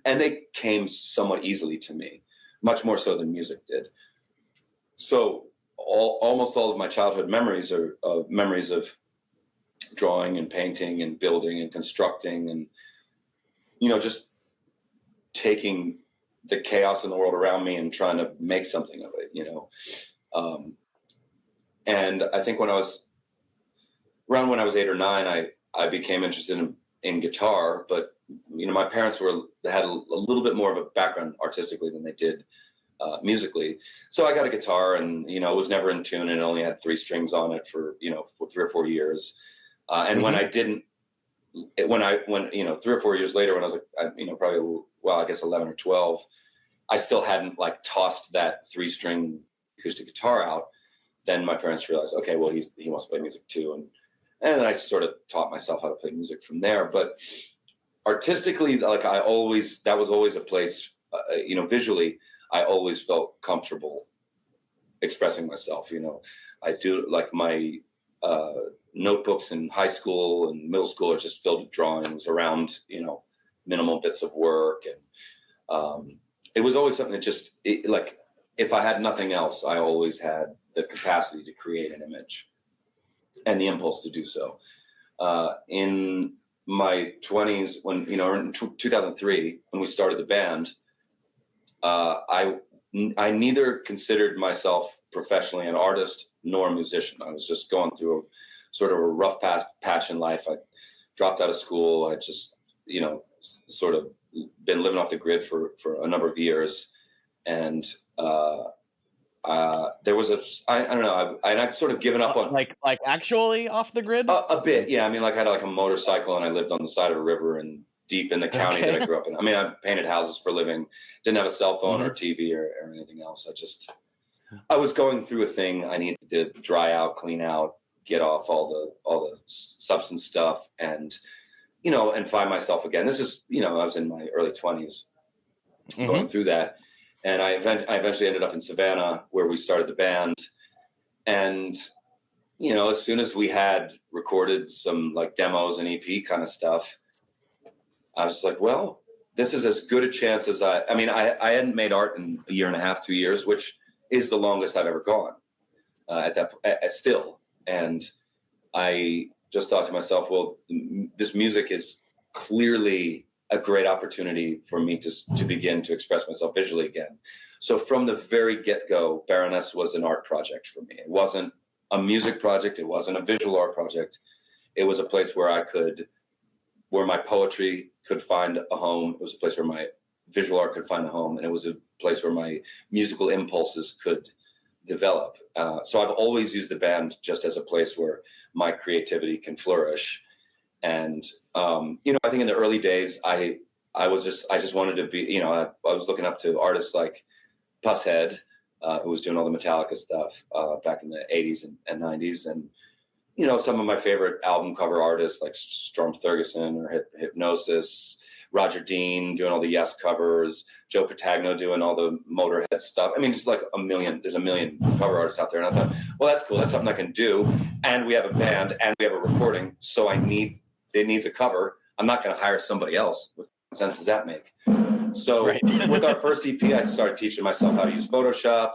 and they came somewhat easily to me, much more so than music did. So almost all of my childhood memories are memories of drawing and painting and building and constructing and, just taking the chaos in the world around me and trying to make something of it, and I think when I was 8 or 9, I became interested in guitar, but, my parents had a little bit more of a background artistically than they did musically. So I got a guitar and, it was never in tune, and it only had 3 strings on it for 3 or 4 years. And when I didn't, when 3 or 4 years later, when I was like, probably, I guess 11 or 12, I still hadn't like tossed that 3-string acoustic guitar out. Then my parents realized, okay, well, he wants to play music too. And then I sort of taught myself how to play music from there. But artistically, like that was always a place, visually, I always felt comfortable expressing myself. I do like my notebooks in high school and middle school are just filled with drawings around, minimal bits of work. And it was always something that like if I had nothing else, I always had the capacity to create an image and the impulse to do so. In my 20s, when, in 2003, when we started the band, I neither considered myself professionally an artist nor a musician. I was just going through sort of a rough patch in life. I dropped out of school. I just, sort of been living off the grid for a number of years. And there was I don't know, I'd sort of given up on like actually off the grid a bit. Yeah. I mean, like I had like a motorcycle and I lived on the side of a river and deep in the county that I grew up in. I mean, I painted houses for a living, didn't have a cell phone or TV or anything else. I was going through a thing. I needed to dry out, clean out, get off all the substance stuff and, and find myself again. This is, I was in my early 20s going through that. And I eventually ended up in Savannah where we started the band. And, as soon as we had recorded some like demos and EP kind of stuff, I was like, well, this is as good a chance as I hadn't made art in a year and a half, 2 years, which is the longest I've ever gone still. And I just thought to myself, well, this music is clearly a great opportunity for me to begin to express myself visually again. So from the very get-go, Baroness was an art project for me. It wasn't a music project. It wasn't a visual art project. It was a place where where my poetry could find a home. It was a place where my visual art could find a home. And it was a place where my musical impulses could develop. So I've always used the band just as a place where my creativity can flourish. And, I think in the early days, I just wanted to be, I was looking up to artists like Pushead, who was doing all the Metallica stuff back in the 80s and 90s. And, some of my favorite album cover artists like Storm Thurgeson or Hypnosis, Roger Dean doing all the Yes covers, Joe Patagno doing all the Motorhead stuff. I mean, just like there's a million cover artists out there. And I thought, well, that's cool. That's something I can do. And we have a band and we have a recording. So it needs a cover. I'm not going to hire somebody else. What sense does that make? So with our first EP, I started teaching myself how to use Photoshop,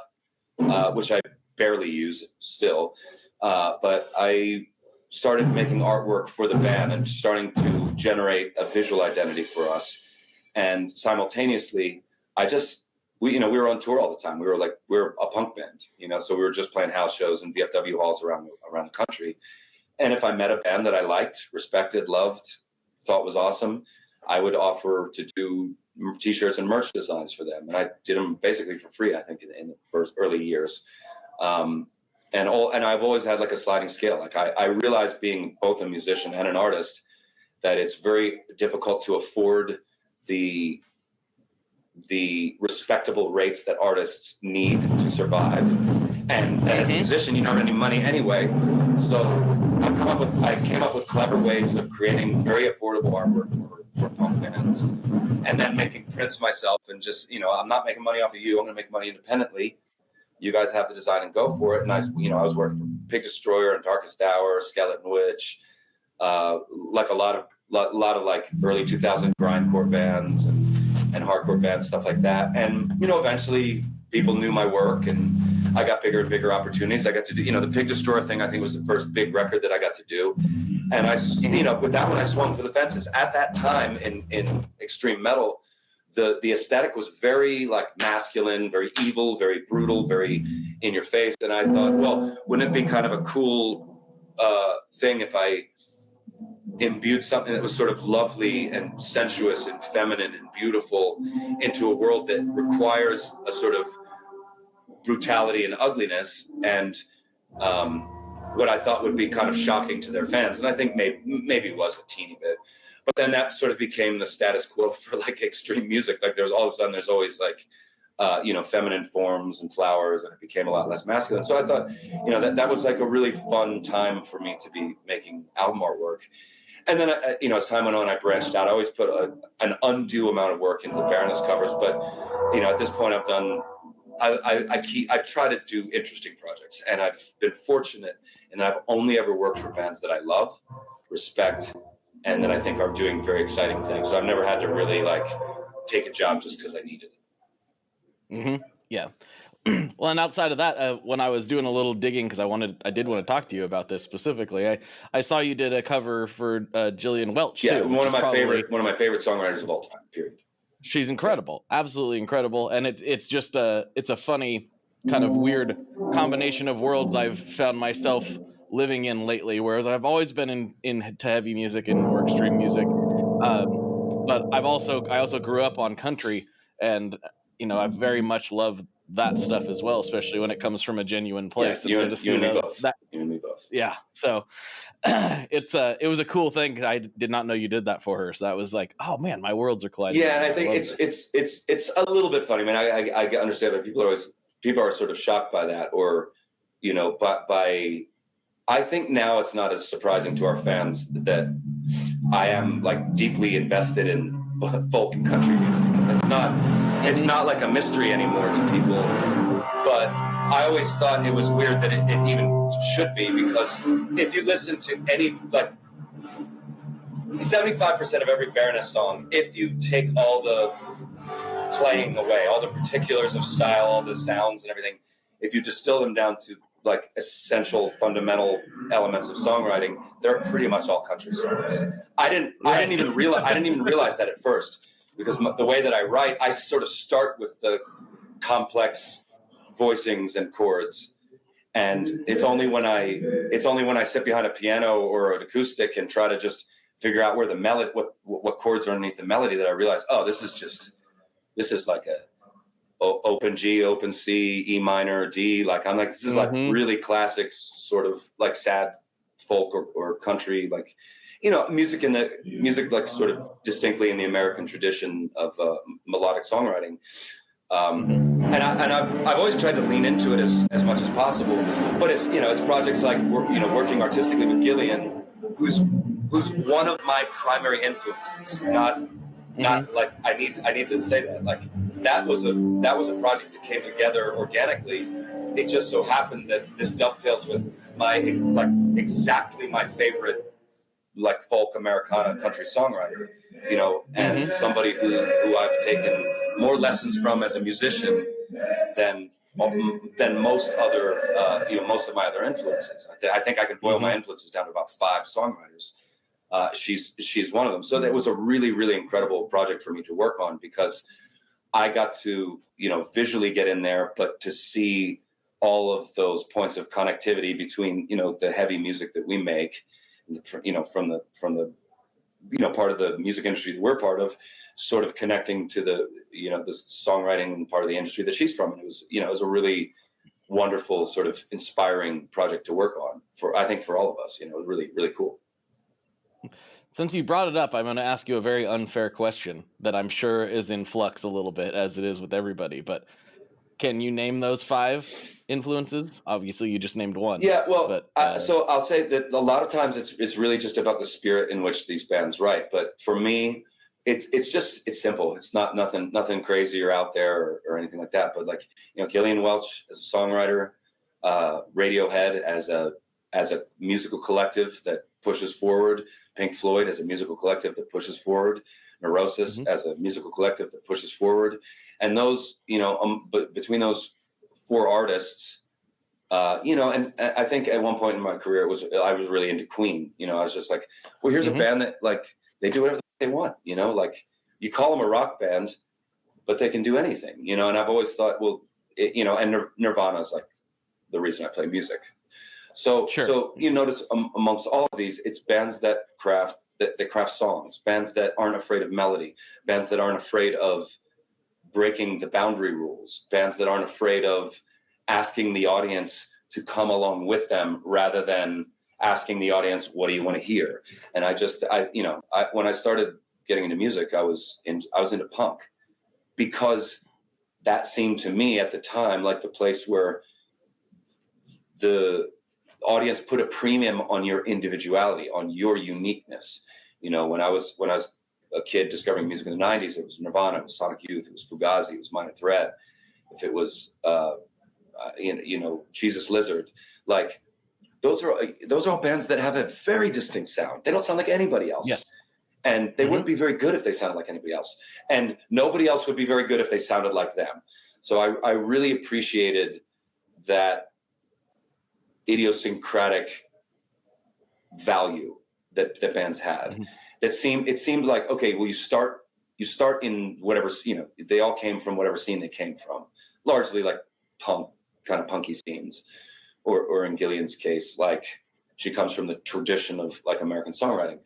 which I barely use still. But I started making artwork for the band and starting to generate a visual identity for us. And simultaneously, we were on tour all the time. We were a punk band, so we were just playing house shows and VFW halls around the country. And if I met a band that I liked, respected, loved, thought was awesome, I would offer to do T-shirts and merch designs for them. And I did them basically for free, I think, in the first early years. And I've always had like a sliding scale. Like I realized being both a musician and an artist, that it's very difficult to afford the respectable rates that artists need to survive. And as a musician, you don't have any money anyway. So I came up with clever ways of creating very affordable artwork for punk bands, and then making prints myself. And just, I'm not making money off of you. I'm going to make money independently. You guys have the design and go for it. And I was working for Pig Destroyer and Darkest Hour, Skeleton Witch, like a lot of like early 2000 grindcore bands and hardcore bands, stuff like that. And eventually people knew my work, and I got bigger and bigger opportunities. I got to do, the Pig Destroyer thing, I think, was the first big record that I got to do. And with that one, I swung for the fences. At that time in extreme metal, the aesthetic was very like masculine, very evil, very brutal, very in your face. And I thought, well, wouldn't it be kind of a cool thing if I imbued something that was sort of lovely and sensuous and feminine and beautiful into a world that requires a sort of brutality and ugliness, and what I thought would be kind of shocking to their fans. And I think maybe it was a teeny bit, but then that sort of became the status quo for like extreme music. Like there's all of a sudden there's always like feminine forms and flowers, and it became a lot less masculine. So I thought that was like a really fun time for me to be making album artwork. And then as time went on, I branched out. I always put an undue amount of work into the Baroness covers, but at this point I've done I try to do interesting projects, and I've been fortunate, and I've only ever worked for bands that I love, respect, and that I think are doing very exciting things. So I've never had to really like take a job just because I needed it. Mm-hmm. Yeah. Well, and outside of that, when I was doing a little digging, because I did want to talk to you about this specifically, I saw you did a cover for Gillian Welch. Yeah, too, one of my favorite songwriters of all time. Period. She's incredible, absolutely incredible, and it's just it's a funny kind of weird combination of worlds I've found myself living in lately. Whereas I've always been into heavy music and more extreme music, but I also grew up on country, and I very much love that stuff as well, especially when it comes from a genuine place. Yeah, you and me both. Yeah, so it was a cool thing. I did not know you did that for her, so that was like, oh man, my worlds are colliding. Yeah, and I think it's a little bit funny. I mean, I understand that people are sort of shocked by that, or but I think now it's not as surprising to our fans that I am like deeply invested in folk and country music. It's not like a mystery anymore to people, but I always thought it was weird that it even should be, because if you listen to any, like 75% of every Baroness song, if you take all the playing away, all the particulars of style, all the sounds and everything, if you distill them down to like essential fundamental elements of songwriting, they're pretty much all country songs. I didn't even realize that at first, because the way that I write, I sort of start with the complex voicings and chords, and it's only when I sit behind a piano or an acoustic and try to just figure out where the melody, what chords are underneath the melody, that I realize, oh, this is like a open G, open C, E minor, D. Like I'm like, this is like really classic sort of like sad folk or country, like music like sort of distinctly in the American tradition of melodic songwriting. And I've always tried to lean into it as much as possible, but it's projects like working artistically with Gillian, who's one of my primary influences. Not like I need to say that, like that was a project that came together organically. It just so happened that this dovetails with exactly my favorite like folk Americana country songwriter, and somebody who I've taken more lessons from as a musician than most of my other influences. I think I can boil my influences down to about 5 songwriters. She's one of them. So that was a really, really incredible project for me to work on, because I got to, visually get in there, but to see all of those points of connectivity between, the heavy music that we make, from the part of the music industry that we're part of, sort of connecting to the, the songwriting part of the industry that she's from. And it was a really wonderful, sort of inspiring project to work on I think for all of us. It was really, really cool. Since you brought it up, I'm going to ask you a very unfair question that I'm sure is in flux a little bit, as it is with everybody. But Can you name those 5 influences? Obviously, you just named one. Yeah, well, but, so I'll say that a lot of times it's really just about the spirit in which these bands write. But for me, it's simple. It's not nothing crazy or out there or anything like that. But like, you know, Gillian Welch as a songwriter, Radiohead as a musical collective that pushes forward, Pink Floyd as a musical collective that pushes forward, Neurosis as a musical collective that pushes forward, and those, you know, but between those 4 artists, you know, and I think at one point in my career I was really into Queen. You know, I was just like, well, here's a band that like they do whatever they want. You know, like you call them a rock band, but they can do anything. You know, and I've always thought, well, you know, and Nirvana is like the reason I play music. So, so you notice amongst all of these, it's bands that craft songs, bands that aren't afraid of melody, bands that aren't afraid of breaking the boundary rules, bands that aren't afraid of asking the audience to come along with them rather than asking the audience, what do you want to hear? And when I started getting into music, I was into punk, because that seemed to me at the time like the place where the audience put a premium on your individuality, on your uniqueness. You know, when I was a kid discovering music in the 90s, it was Nirvana, it was Sonic Youth, it was Fugazi, it was Minor Threat. If it was, you know, Jesus Lizard, like those are all bands that have a very distinct sound. They don't sound like anybody else. Yes. And they wouldn't be very good if they sounded like anybody else. And nobody else would be very good if they sounded like them. So I really appreciated that idiosyncratic value that bands had. It seemed like, okay, well, you start in whatever, you know, they all came from whatever scene they came from, largely like punk, kind of punky scenes, or in Gillian's case, like she comes from the tradition of like American songwriting.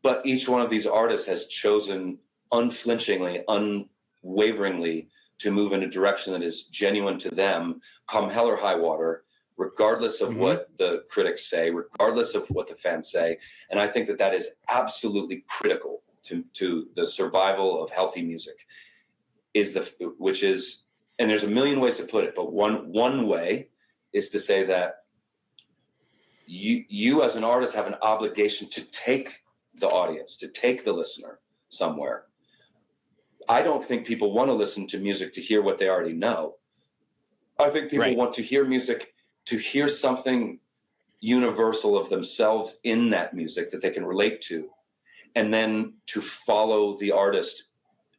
But each one of these artists has chosen unflinchingly, unwaveringly to move in a direction that is genuine to them, come hell or high water, regardless of what the critics say, regardless of what the fans say. And I think that is absolutely critical to the survival of healthy music, and there's a million ways to put it, but one way is to say that you as an artist have an obligation to take the audience, to take the listener somewhere. I don't think people want to listen to music to hear what they already know. I think people want to hear music to hear something universal of themselves in that music that they can relate to, and then to follow the artist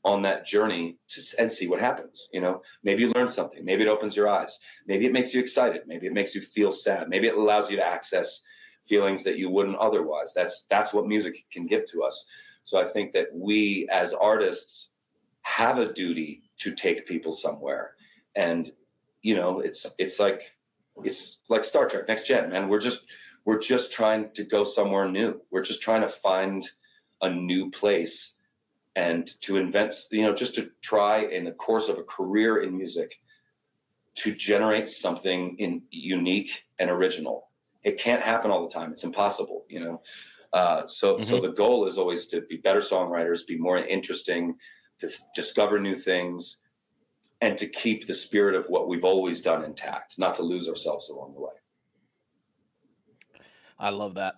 on that journey and see what happens. You know, maybe you learn something, maybe it opens your eyes, maybe it makes you excited, maybe it makes you feel sad, maybe it allows you to access feelings that you wouldn't otherwise. That's what music can give to us. So I think that we as artists have a duty to take people somewhere. And, you know, it's like Star Trek Next Gen, man. We're just trying to go somewhere new. We're just trying to find a new place and to invent, you know, just to try in the course of a career in music to generate something unique and original. It can't happen all the time. It's impossible, you know? So the goal is always to be better songwriters, be more interesting, to discover new things, and to keep the spirit of what we've always done intact, not to lose ourselves along the way. I love that.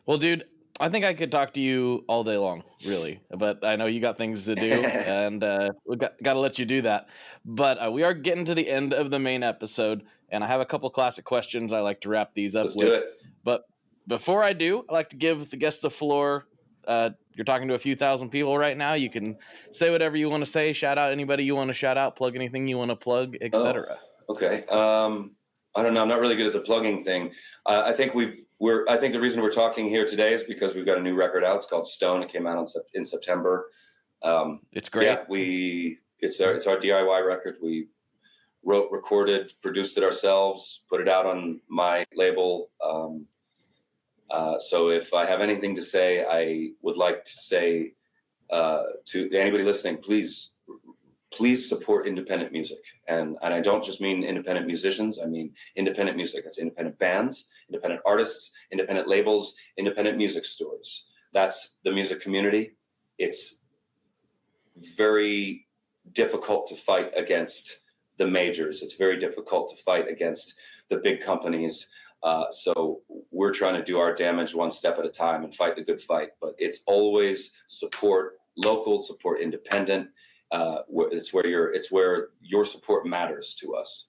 Well, dude, I think I could talk to you all day long, really, but I know you got things to do, and we got to let you do that. But we are getting to the end of the main episode, and I have a couple classic questions I like to wrap these up with. Let's do it. But before I do, I like to give the guests the floor. You're talking to a few thousand people right now. You can say whatever you want to say, shout out anybody you want to shout out, plug anything you want to plug, etc. Okay. I don't know. I'm not really good at the plugging thing. I think I think the reason we're talking here today is because we've got a new record out. It's called Stone. It came out in September. It's great. Yeah, it's our DIY record. We wrote, recorded, produced it ourselves, put it out on my label. So if I have anything to say, I would like to say to anybody listening, please support independent music. And I don't just mean independent musicians. I mean independent music. That's independent bands, independent artists, independent labels, independent music stores. That's the music community. It's very difficult to fight against the majors. It's very difficult to fight against the big companies. So we're trying to do our damage one step at a time and fight the good fight. But it's always support local, support independent. It's where your support matters to us.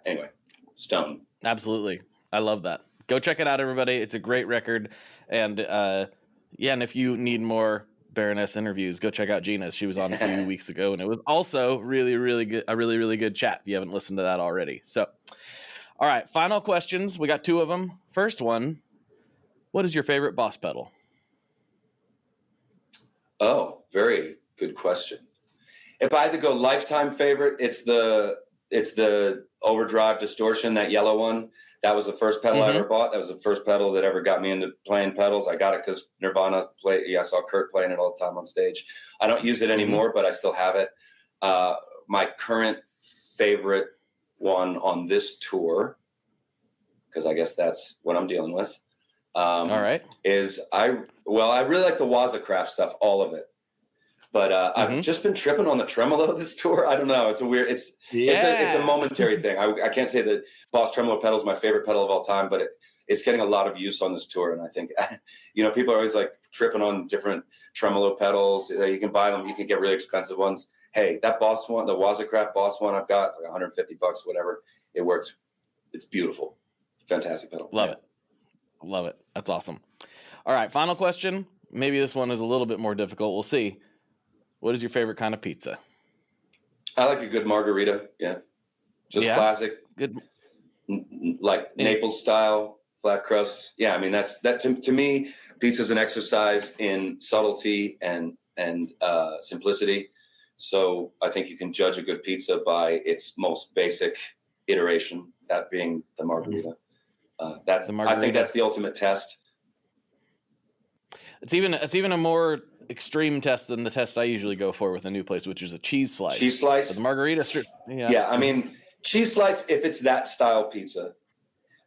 Anyway, Stone. Absolutely. I love that. Go check it out, everybody. It's a great record. And and if you need more Baroness interviews, go check out Gina's. She was on a few weeks ago, and it was also really, really good. A really, really good chat if you haven't listened to that already. So, all right, final questions. We got 2 of them. First one, what is your favorite Boss pedal? Oh, very good question. If I had to go lifetime favorite, it's the Overdrive Distortion, that yellow one. That was the first pedal I ever bought. That was the first pedal that ever got me into playing pedals. I got it because Nirvana I saw Kurt playing it all the time on stage. I don't use it anymore, but I still have it. My current favorite one on this tour, because I guess that's what I'm dealing with. All right. I really like the Wazacraft stuff, all of it. But I've just been tripping on the tremolo this tour. I don't know. It's a weird. It's a momentary thing. I can't say that Boss tremolo pedal is my favorite pedal of all time, but it's getting a lot of use on this tour. And I think, people are always like tripping on different tremolo pedals. You can buy them. You can get really expensive ones. Hey, that Boss one, the Wazacraft Boss one I've got, it's like $150, whatever. It works. It's beautiful. Fantastic pedal. Love it. That's awesome. All right. Final question. Maybe this one is a little bit more difficult. We'll see. What is your favorite kind of pizza? I like a good margarita. Yeah. Just classic. Good. Like Naples style, flat crust. Yeah. I mean, that to me, pizza is an exercise in subtlety and simplicity. So I think you can judge a good pizza by its most basic iteration, that being the margarita. That's the margarita. I think that's the ultimate test. It's even a more extreme test than the test I usually go for with a new place, which is a cheese slice. Cheese slice? But the margarita, sure. Yeah, I mean, cheese slice if it's that style pizza.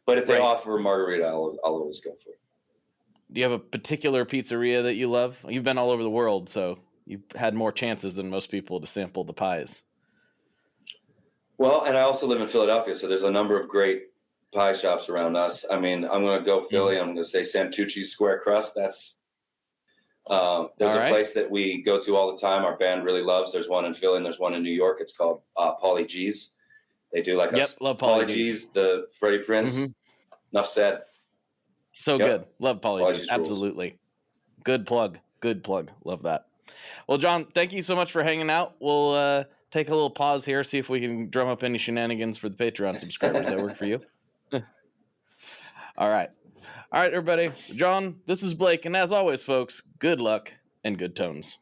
But if they offer a margarita, I'll always go for it. Do you have a particular pizzeria that you love? You've been all over the world, so you've had more chances than most people to sample the pies. Well, and I also live in Philadelphia, so there's a number of great pie shops around us. I mean, I'm going to go Philly. I'm going to say Santucci's Square Crust. There's a place that we go to all the time. Our band really loves. There's one in Philly and there's one in New York. It's called Pauly G's. They do like love Pauly G's, the Freddie Prinze. Enough said. So good. Love Pauly G's. Absolutely. Good plug. Love that. Well, John, thank you so much for hanging out. We'll take a little pause here, see if we can drum up any shenanigans for the Patreon subscribers. That work for you? All right, everybody. John, this is Blake, and as always, folks, good luck and good tones.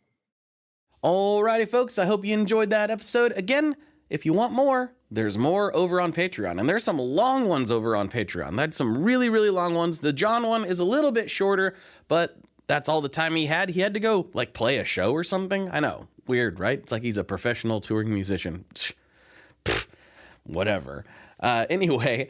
Alrighty, folks, I hope you enjoyed that episode. Again, if you want more, there's more over on Patreon, and there's some long ones over on Patreon. That's some really, really long ones. The John one is a little bit shorter, but that's all the time he had. He had to go, play a show or something. I know, weird, right? It's like he's a professional touring musician. Whatever. Anyway,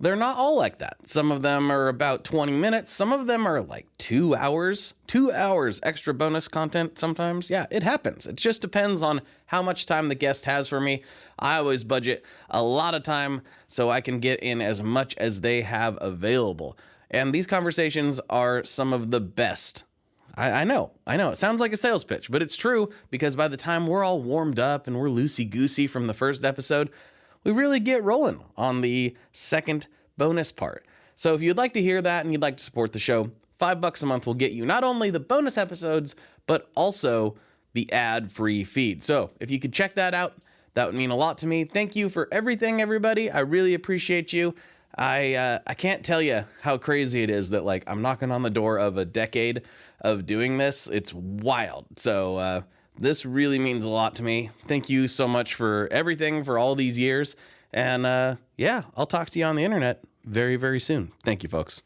they're not all like that. Some of them are about 20 minutes. Some of them are like 2 hours. 2 hours extra bonus content sometimes. Yeah, it happens. It just depends on how much time the guest has for me. I always budget a lot of time so I can get in as much as they have available. And these conversations are some of the best. I know. It sounds like a sales pitch, but it's true, because by the time we're all warmed up and we're loosey-goosey from the first episode, we really get rolling on the second bonus part. So if you'd like to hear that and you'd like to support the show, $5 a month will get you not only the bonus episodes, but also the ad-free feed. So if you could check that out, that would mean a lot to me. Thank you for everything, everybody. I really appreciate you. I can't tell you how crazy it is that I'm knocking on the door of a decade of doing this. It's wild. So this really means a lot to me. Thank you so much for everything for all these years. And I'll talk to you on the internet very, very soon. Thank you, folks.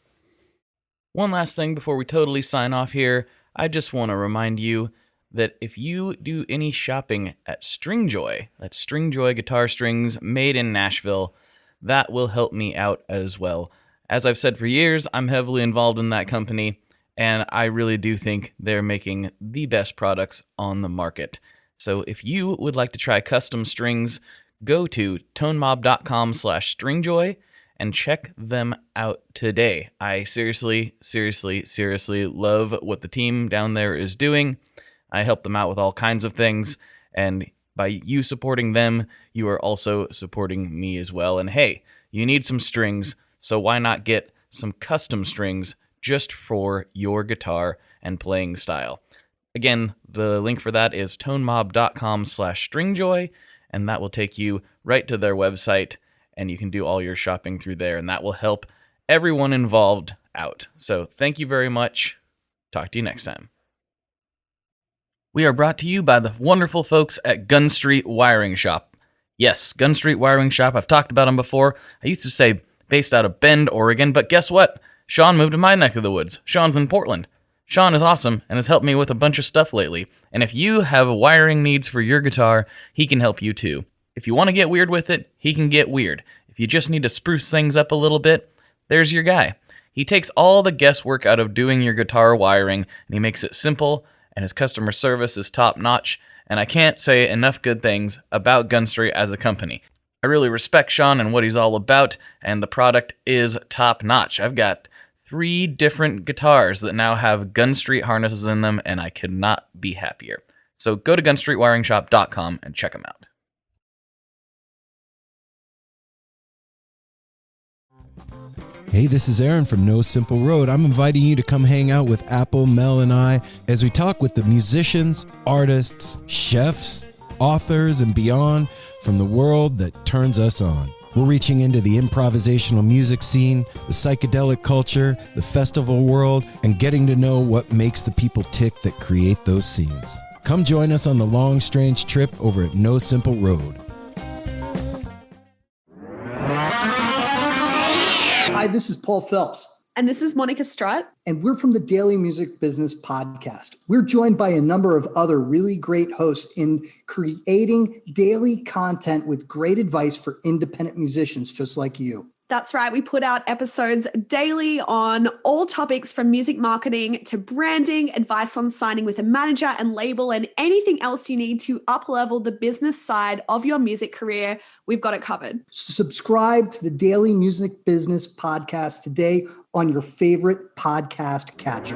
One last thing before we totally sign off here. I just want to remind you that if you do any shopping at Stringjoy, that's Stringjoy guitar strings made in Nashville, that will help me out as well. As I've said for years, I'm heavily involved in that company, and I really do think they're making the best products on the market. So if you would like to try custom strings, go to tonemob.com/stringjoy and check them out today. I seriously love what the team down there is doing. I help them out with all kinds of things, and by you supporting them, you are also supporting me as well. And hey, you need some strings, so why not get some custom strings just for your guitar and playing style? Again, the link for that is tonemob.com/stringjoy, and that will take you right to their website, and you can do all your shopping through there, and that will help everyone involved out. So thank you very much. Talk to you next time. We are brought to you by the wonderful folks at Gun Street Wiring Shop. Yes, Gun Street Wiring Shop. I've talked about them before. I used to say based out of Bend, Oregon, but guess what? Sean moved to my neck of the woods. Sean's in Portland. Sean is awesome and has helped me with a bunch of stuff lately. And if you have wiring needs for your guitar, he can help you too. If you want to get weird with it, he can get weird. If you just need to spruce things up a little bit, there's your guy. He takes all the guesswork out of doing your guitar wiring, and he makes it simple, and his customer service is top-notch, and I can't say enough good things about Gun Street as a company. I really respect Sean and what he's all about, and the product is top-notch. I've got 3 different guitars that now have Gun Street harnesses in them, and I could not be happier. So go to gunstreetwiringshop.com and check them out. Hey, this is Aaron from No Simple Road. I'm inviting you to come hang out with Apple, Mel, and I as we talk with the musicians, artists, chefs, authors, and beyond from the world that turns us on. We're reaching into the improvisational music scene, the psychedelic culture, the festival world, and getting to know what makes the people tick that create those scenes. Come join us on the long, strange trip over at No Simple Road. Hi, this is Paul Phelps. And this is Monica Strutt. And we're from the Daily Music Business Podcast. We're joined by a number of other really great hosts in creating daily content with great advice for independent musicians just like you. That's right. We put out episodes daily on all topics from music marketing to branding, advice on signing with a manager and label, and anything else you need to up-level the business side of your music career. We've got it covered. Subscribe to the Daily Music Business Podcast today on your favorite podcast catcher.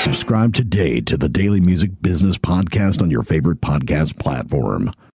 Subscribe today to the Daily Music Business Podcast on your favorite podcast platform.